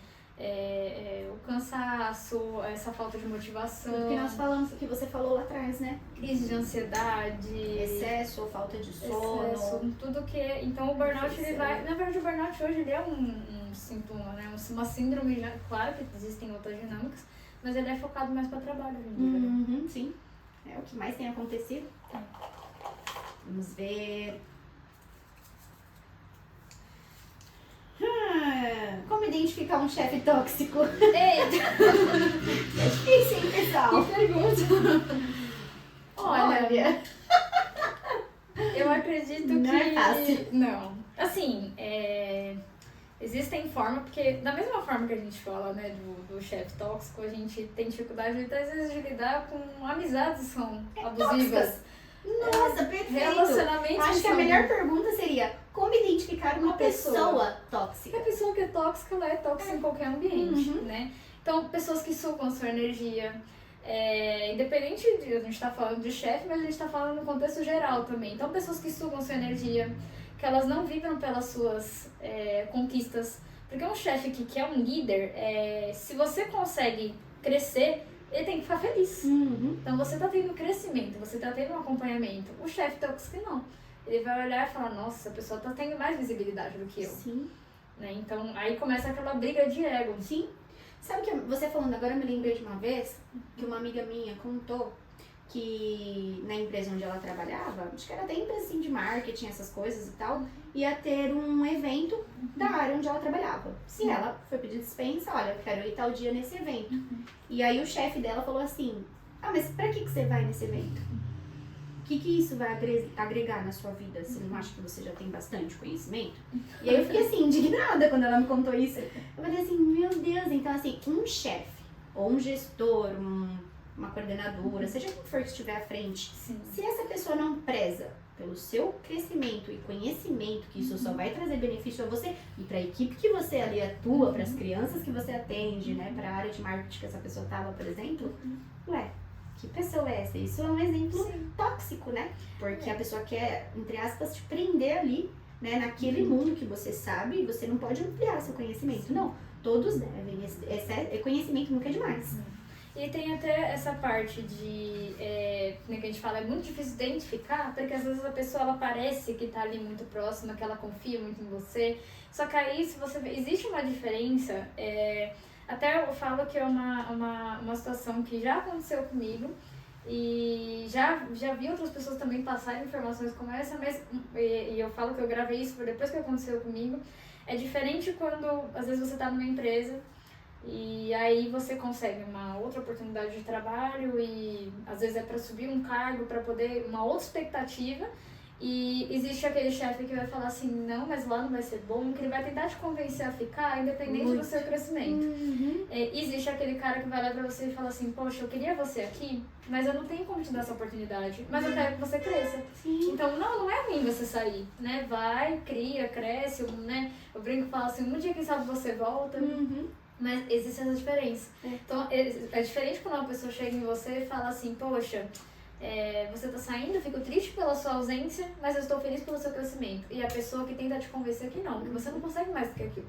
o cansaço, essa falta de motivação. O que nós falamos, o que você falou lá atrás, né? Crise de ansiedade, excesso, falta de sono. Tudo que... Então o burnout, ele vai... Na verdade, o burnout hoje, ele é um sintoma, né? Uma síndrome, claro que existem outras dinâmicas, mas ele é focado mais para trabalho hoje em dia. Sim, é o que mais tem acontecido. Vamos ver... Como identificar um chefe tóxico? Eita! É difícil, hein, pessoal? Que pergunta! Olha, eu acredito não que... é fácil. Não. Assim, existem formas, porque da mesma forma que a gente fala, né, do chefe tóxico, a gente tem dificuldade, às vezes, de lidar com amizades que são abusivas. Tóxicas. Nossa, perfeito. Relacionamentos. Acho que a melhor pergunta seria como identificar uma pessoa tóxica. A pessoa que é tóxica, ela é tóxica em qualquer ambiente, né? Então, pessoas que sugam a sua energia, independente de, a gente tá falando de chefe, mas a gente tá falando no contexto geral também. Então, pessoas que sugam a sua energia, que elas não vibram pelas suas conquistas. Porque um chefe que é um líder, se você consegue crescer, ele tem que ficar feliz. Então você tá tendo crescimento, você tá tendo um acompanhamento. O chefe tóxico não. Ele vai olhar e falar, nossa, essa pessoa tá tendo mais visibilidade do que eu. Sim. Né? Então aí começa aquela briga de ego. Sim. Sabe que você falando agora, eu me lembrei de uma vez que uma amiga minha contou que na empresa onde ela trabalhava, acho que era até empresa assim, de marketing, essas coisas e tal, ia ter um evento da área onde ela trabalhava. E ela foi pedir dispensa, olha, eu quero ir tal dia nesse evento. E aí o chefe dela falou assim, mas pra que você vai nesse evento? O que isso vai agregar na sua vida? Você não acha que você já tem bastante conhecimento? E aí eu fiquei assim, indignada quando ela me contou isso. Eu falei assim, meu Deus, então assim, um chefe, ou um gestor, uma coordenadora, seja quem for que estiver à frente, se essa pessoa não preza pelos seu crescimento e conhecimento, que isso só vai trazer benefício a você e para a equipe que você ali atua, para as crianças que você atende, né, para a área de marketing que essa pessoa estava, por exemplo, ué, que pessoa é essa? Isso é um exemplo tóxico, né? Porque a pessoa quer, entre aspas, te prender ali, né, naquele mundo que você sabe e você não pode ampliar seu conhecimento. Não, todos devem. Esse conhecimento nunca é demais. E tem até essa parte de, que a gente fala, é muito difícil identificar, porque às vezes a pessoa ela parece que tá ali muito próxima, que ela confia muito em você, só que aí se você vê, existe uma diferença, até eu falo que é uma situação que já aconteceu comigo, e já vi outras pessoas também passarem informações como essa, mas e eu falo que eu gravei isso depois que aconteceu comigo. É diferente quando às vezes você tá numa empresa e aí você consegue uma outra oportunidade de trabalho e às vezes é para subir um cargo, para poder uma outra expectativa, e existe aquele chefe que vai falar assim, não, mas lá não vai ser bom, que ele vai tentar te convencer a ficar, independente do seu crescimento. Existe aquele cara que vai lá pra você e fala assim, poxa, eu queria você aqui, mas eu não tenho como te dar essa oportunidade, mas eu quero que você cresça. Então não é ruim você sair, né? Vai, cria, cresce, né? Eu brinco e falo assim, um dia quem sabe você volta. Mas existe essa diferença. Então, é diferente quando uma pessoa chega em você e fala assim, poxa, você tá saindo, eu fico triste pela sua ausência, mas eu estou feliz pelo seu crescimento. E a pessoa que tenta te convencer que não, que você não consegue mais do que aquilo.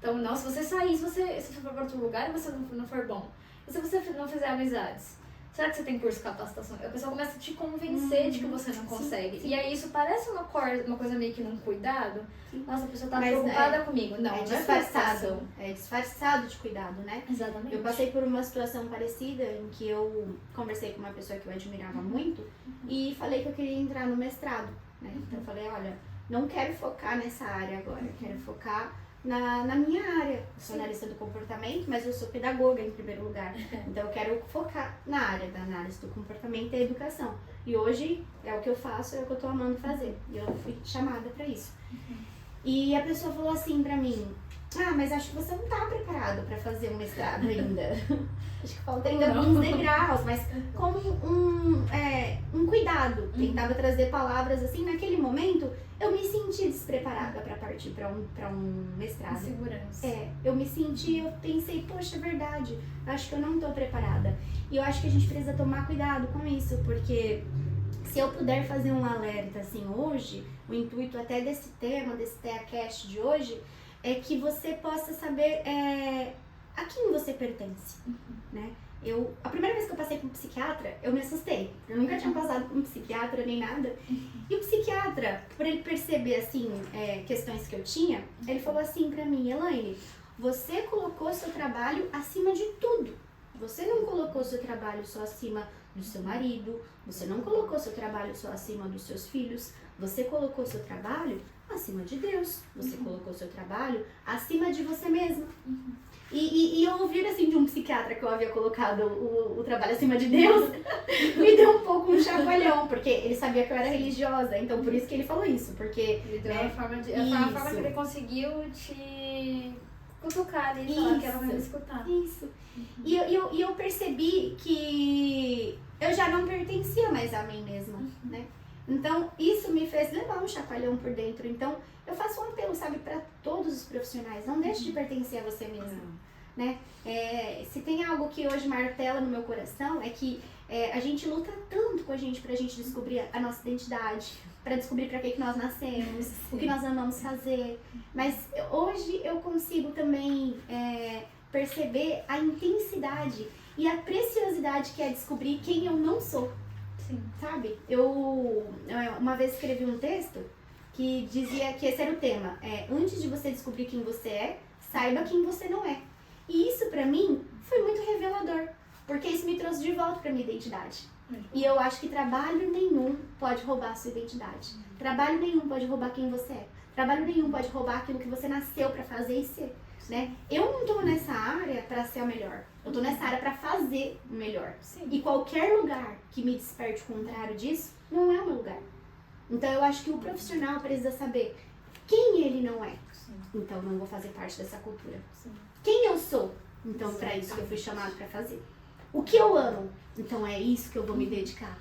Então, não, se você sair, se for para outro lugar e você não for bom, e se você não fizer amizades, será que você tem curso de capacitação? A pessoa começa a te convencer de que você não consegue. E aí isso parece uma coisa meio que num cuidado. Nossa, a pessoa tá preocupada comigo. Não, é disfarçado. É disfarçado de cuidado, né? Exatamente. Eu passei por uma situação parecida em que eu conversei com uma pessoa que eu admirava muito e falei que eu queria entrar no mestrado, né? Então eu falei, olha, não quero focar nessa área agora, eu quero focar na minha área. Eu sou analista do comportamento, mas eu sou pedagoga em primeiro lugar. Então eu quero focar na área da análise do comportamento e educação. E hoje é o que eu faço, é o que eu tô amando fazer. E eu fui chamada para isso. E a pessoa falou assim pra mim, mas acho que você não tá preparado para fazer um mestrado ainda. Acho que falta ainda alguns degraus, mas como um cuidado. Tentava trazer palavras assim, naquele momento eu me senti despreparada para partir para um mestrado. Segurança. Eu pensei, poxa, é verdade, acho que eu não tô preparada. E eu acho que a gente precisa tomar cuidado com isso, porque se eu puder fazer um alerta assim hoje, o intuito até desse tema, desse TeaCast de hoje, é que você possa saber a quem você pertence, né? A primeira vez que eu passei com um psiquiatra, eu me assustei. Eu nunca tinha passado com um psiquiatra nem nada. E o psiquiatra, por ele perceber, assim, questões que eu tinha, ele falou assim pra mim, Elaine, você colocou seu trabalho acima de tudo. Você não colocou seu trabalho só acima do seu marido, você não colocou seu trabalho só acima dos seus filhos, você colocou seu trabalho acima de Deus, você colocou seu trabalho acima de você mesma. E eu ouvi assim de um psiquiatra que eu havia colocado o trabalho acima de Deus, me deu um pouco um chacoalhão, porque ele sabia que eu era religiosa, então por isso que ele falou isso, porque... Ele deu uma forma que ele conseguiu te cutucar ali, falar que ela vai me escutar. Isso. E eu percebi que eu já não pertencia mais a mim mesma, né? Então, isso me fez levar um chacoalhão por dentro. Então, eu faço um apelo, sabe, para todos os profissionais. Não deixe de pertencer a você mesmo, né? Se tem algo que hoje martela no meu coração, é que a gente luta tanto com a gente pra gente descobrir a nossa identidade, para descobrir para que nós nascemos, o que nós amamos fazer. Mas hoje eu consigo também perceber a intensidade e a preciosidade que é descobrir quem eu não sou. Sim. Sabe? Eu uma vez escrevi um texto que dizia que esse era o tema. Antes de você descobrir quem você é, saiba quem você não é. E isso pra mim foi muito revelador, porque isso me trouxe de volta pra minha identidade. E eu acho que trabalho nenhum pode roubar a sua identidade. Trabalho nenhum pode roubar quem você é. Trabalho nenhum pode roubar aquilo que você nasceu pra fazer e ser. Né? Eu não tô nessa área pra ser a melhor. Eu tô nessa área pra fazer o melhor. Sim. E qualquer lugar que me desperte o contrário disso, não é o meu lugar. Então eu acho que o profissional precisa saber quem ele não é. Sim. Então não vou fazer parte dessa cultura. Sim. Quem eu sou? Então para isso que eu fui chamado pra fazer. O que eu amo? Então é isso que eu vou me dedicar.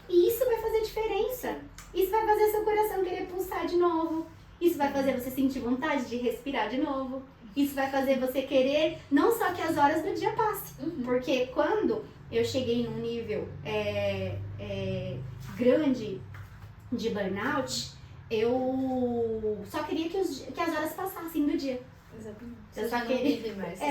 E isso vai fazer diferença. Isso vai fazer vai fazer você sentir vontade de respirar de novo. Isso vai fazer você querer não só que as horas do dia passem. Porque quando eu cheguei num nível grande de burnout, eu só queria que as horas passassem do dia. Exatamente. Eu só queria.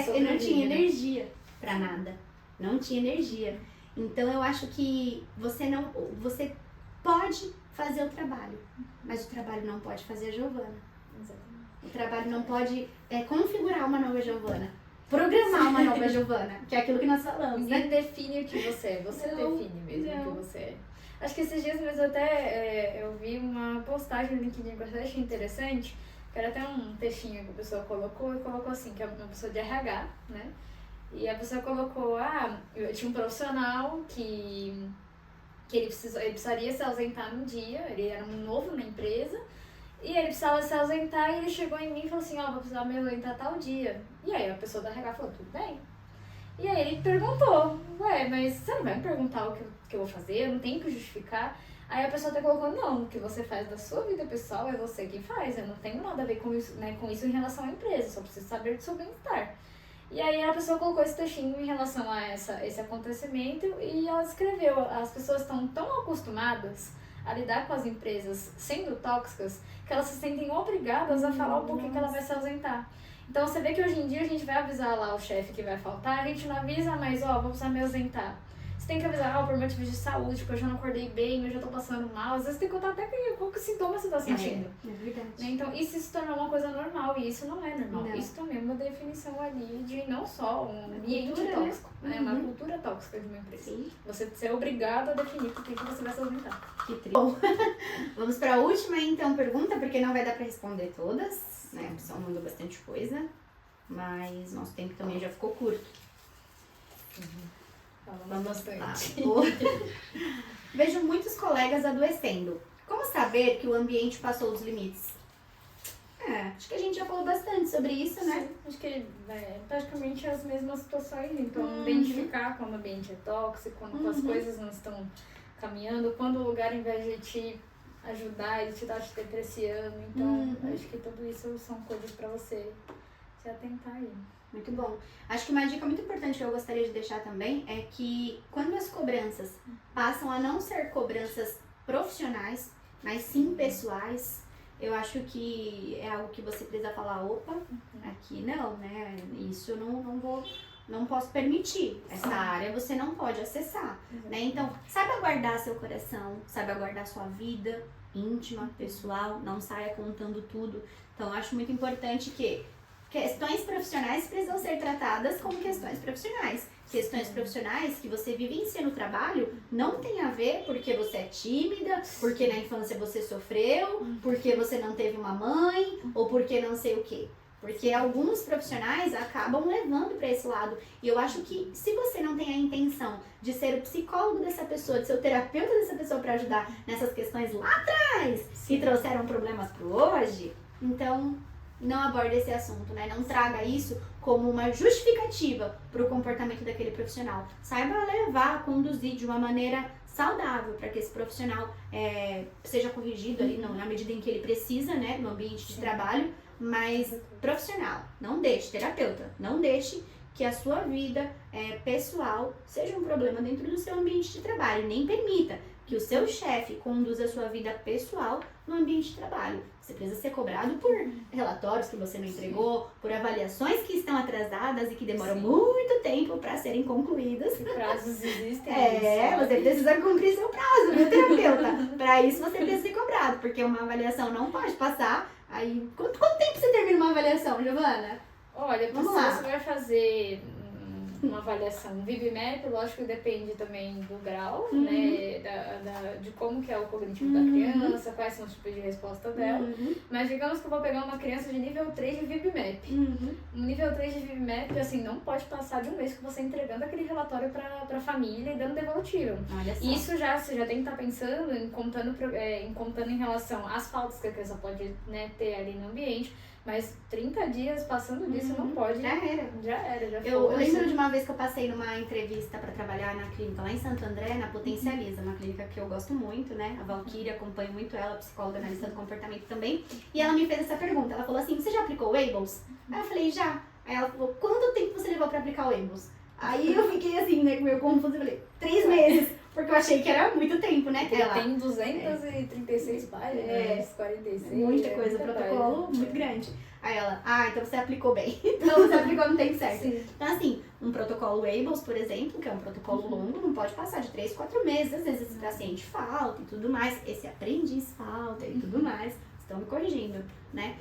Eu não tinha energia pra nada. Não tinha energia. Então eu acho que você pode fazer o trabalho, mas o trabalho não pode fazer a Giovana. Exatamente. O trabalho não pode configurar uma nova Giovana, programar uma nova Giovana, que é aquilo que nós falamos, né? Ninguém define o que você é, você define mesmo o que você é. Acho que esses dias mesmo até eu vi uma postagem no LinkedIn que eu achei interessante, que era até um textinho que a pessoa colocou, e colocou assim, que é uma pessoa de RH, né? E a pessoa colocou, eu tinha um profissional que ele precisaria se ausentar no dia, ele era um novo na empresa, e ele precisava se ausentar e ele chegou em mim e falou assim, vou precisar me ausentar tal dia. E aí a pessoa da RH falou, tudo bem. E aí ele perguntou, mas você não vai me perguntar o que eu vou fazer, eu não tenho que justificar. Aí a pessoa até colocou, não, o que você faz da sua vida pessoal é você quem faz, eu não tenho nada a ver com isso, né, com isso em relação à empresa, só preciso saber do seu bem-estar. E aí a pessoa colocou esse textinho em relação a esse acontecimento e ela escreveu, as pessoas estão tão acostumadas a lidar com as empresas sendo tóxicas que elas se sentem obrigadas a falar o porquê que ela vai se ausentar. Então você vê que hoje em dia a gente vai avisar lá o chefe que vai faltar, a gente não avisa, mas vou precisar me ausentar. Você tem que avisar, por motivos de saúde, porque eu já não acordei bem, eu já tô passando mal. Às vezes tem que contar até qual que sintoma você tá sentindo. É verdade. Então isso se tornou uma coisa normal, e isso não é normal. Não. Isso também é uma definição ali de não só um ambiente cultura, tóxico, né? Uma cultura tóxica de uma empresa. Sim. Você ser obrigado a definir por que você vai se ausentar. Que triste. Bom, vamos para a última então pergunta, porque não vai dar para responder todas, né? O pessoal mandou bastante coisa, mas nosso tempo também já ficou curto. Vamos lá. Vejo muitos colegas adoecendo. Como saber que o ambiente passou dos limites? Acho que a gente já falou bastante sobre isso, né? Sim, acho que praticamente as mesmas situações. Então, identificar quando o ambiente é tóxico, quando as coisas não estão caminhando, quando o lugar, ao invés de te ajudar, ele está te depreciando. Então, acho que tudo isso são coisas para você se atentar aí. Muito bom. Acho que uma dica muito importante que eu gostaria de deixar também é que quando as cobranças passam a não ser cobranças profissionais, mas sim pessoais, eu acho que é algo que você precisa falar, aqui não, né? Isso eu não posso permitir. Essa área você não pode acessar, né? Então, saiba guardar seu coração, saiba guardar sua vida íntima, pessoal, não saia contando tudo. Então, acho muito importante que questões profissionais precisam ser tratadas como questões profissionais. Questões profissionais que você vivencia no trabalho não tem a ver porque você é tímida, porque na infância você sofreu, porque você não teve uma mãe, ou porque não sei o quê. Porque alguns profissionais acabam levando para esse lado. E eu acho que se você não tem a intenção de ser o psicólogo dessa pessoa, de ser o terapeuta dessa pessoa para ajudar nessas questões lá atrás, que trouxeram problemas pro hoje, então não aborde esse assunto, né? Não traga isso como uma justificativa para o comportamento daquele profissional. Saiba levar, conduzir de uma maneira saudável para que esse profissional seja corrigido ali na medida em que ele precisa, né? No ambiente de trabalho, mas profissional. Não deixe, terapeuta, não deixe que a sua vida pessoal seja um problema dentro do seu ambiente de trabalho. Nem permita que o seu chefe conduza a sua vida pessoal no ambiente de trabalho. Você precisa ser cobrado por relatórios que você não entregou, por avaliações que estão atrasadas e que demoram muito tempo para serem concluídas. Que prazos existem? Você precisa cumprir seu prazo, viu, terapeuta? Para isso você precisa ser cobrado, porque uma avaliação não pode passar. Aí, quanto tempo você termina uma avaliação, Giovana? Olha, você vai fazer uma avaliação ViveMap, lógico que depende também do grau, né, de como que é o cognitivo da criança, quais são os tipos de resposta dela, mas digamos que eu vou pegar uma criança de nível 3 de ViveMap. Um nível 3 de ViveMap, assim, não pode passar de um mês que você entregando aquele relatório pra família e dando devolutiva. Olha só. Isso você já tem que estar pensando em contando em relação às faltas que a criança pode, né, ter ali no ambiente. Mas 30 dias passando disso não pode. Já era. Já Eu lembro de uma uma vez que eu passei numa entrevista para trabalhar na clínica lá em Santo André, na Potencializa, uma clínica que eu gosto muito, né? A Valquíria, acompanho muito ela, psicóloga analista do comportamento também. E ela me fez essa pergunta, ela falou assim, você já aplicou o Wables? Aí eu falei, já. Aí ela falou, quanto tempo você levou para aplicar o Wables? Aí eu fiquei assim, né, meio confusa, eu falei, 3 meses, porque eu achei que era muito tempo, né? Ela tem 236 páginas, 46. Muita coisa, protocolo muito grande. Aí ela, então você aplicou bem. Então você aplicou no tempo certo. Sim. Então assim, um protocolo Wables, por exemplo, que é um protocolo longo, não pode passar de 3, 4 meses. Às vezes esse paciente falta e tudo mais, esse aprendiz falta e tudo mais. Estão me corrigindo, né?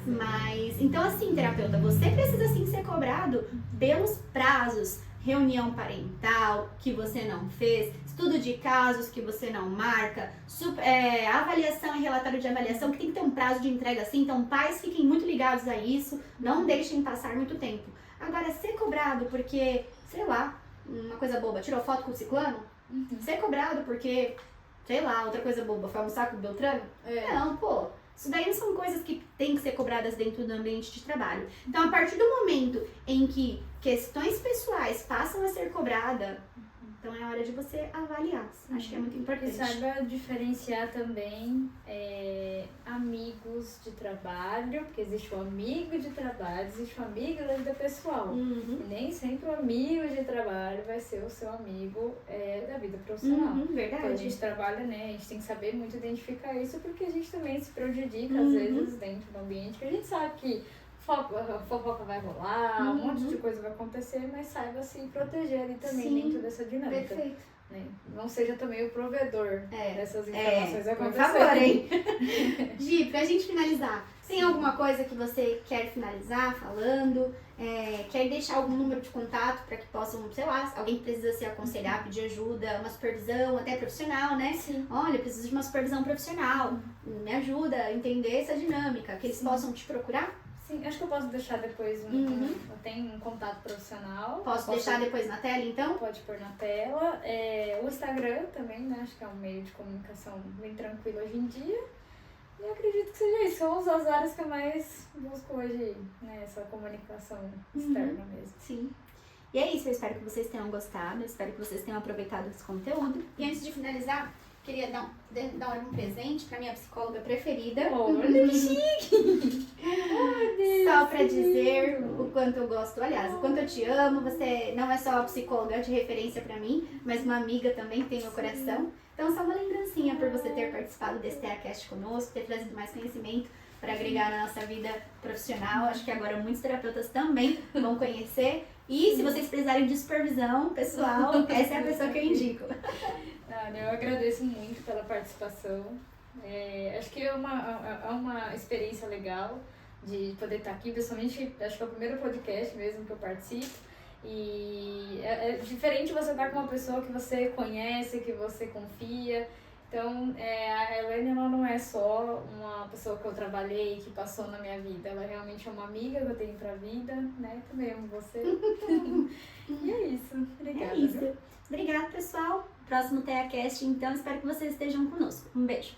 Mas, então assim, terapeuta, você precisa sim ser cobrado pelos prazos, reunião parental que você não fez, estudo de casos que você não marca, avaliação e relatório de avaliação que tem que ter um prazo de entrega assim, então pais fiquem muito ligados a isso, não deixem passar muito tempo. Agora, ser cobrado porque, sei lá, uma coisa boba, tirou foto com o ciclano, ser cobrado porque, sei lá, outra coisa boba, foi almoçar com o Beltrano? Não, pô. Isso daí não são coisas que têm que ser cobradas dentro do ambiente de trabalho. Então, a partir do momento em que questões pessoais passam a ser cobradas, então é hora de você avaliar. Acho que é muito importante. E saiba diferenciar também amigos de trabalho, porque existe o amigo de trabalho, existe o amigo da vida pessoal. E nem sempre o amigo de trabalho vai ser o seu amigo da vida profissional. Verdade. Então a gente trabalha, né? A gente tem que saber muito identificar isso, porque a gente também se prejudica, às vezes, dentro do ambiente, que a gente sabe que fofoca vai rolar, um monte de coisa vai acontecer, mas saiba se proteger ali também dentro dessa dinâmica. Perfeito. Né? Não seja também o provedor dessas informações por acontecerem. favor, hein? Gi, pra gente finalizar, tem alguma coisa que você quer finalizar falando? Quer deixar algum número de contato para que possam, sei lá, alguém que precisa se aconselhar, pedir ajuda, uma supervisão até profissional, né? Sim. Olha, eu preciso de uma supervisão profissional, me ajuda a entender essa dinâmica, que eles possam te procurar? Sim, acho que eu posso deixar depois eu tenho um contato profissional. Posso deixar depois na tela, então? Pode pôr na tela. O Instagram também, né? Acho que é um meio de comunicação bem tranquilo hoje em dia. E eu acredito que seja isso. São as áreas que eu mais busco hoje, né? Essa comunicação externa mesmo. Sim. E é isso, eu espero que vocês tenham gostado, eu espero que vocês tenham aproveitado esse conteúdo. E antes de finalizar, queria dar um presente pra minha psicóloga preferida. Olha, chique! Só pra dizer o quanto eu gosto, aliás, o quanto eu te amo. Você não é só uma psicóloga de referência pra mim, mas uma amiga também que tem meu coração. Então, só uma lembrancinha por você ter participado desse TeaCast conosco, ter trazido mais conhecimento para agregar na nossa vida profissional. Acho que agora muitos terapeutas também vão conhecer. E se vocês precisarem de supervisão pessoal, essa é a pessoa que eu indico. Eu agradeço muito pela participação. Acho que é uma experiência legal de poder estar aqui, principalmente, acho que é o primeiro podcast mesmo que eu participo. E é diferente você estar com uma pessoa que você conhece, que você confia. Então, a Elaine, ela não é só uma pessoa que eu trabalhei, que passou na minha vida. Ela realmente é uma amiga que eu tenho pra vida, né? Também amo você. E é isso. Obrigada. É isso. Obrigada, pessoal. Próximo TeaCast, então, espero que vocês estejam conosco. Um beijo.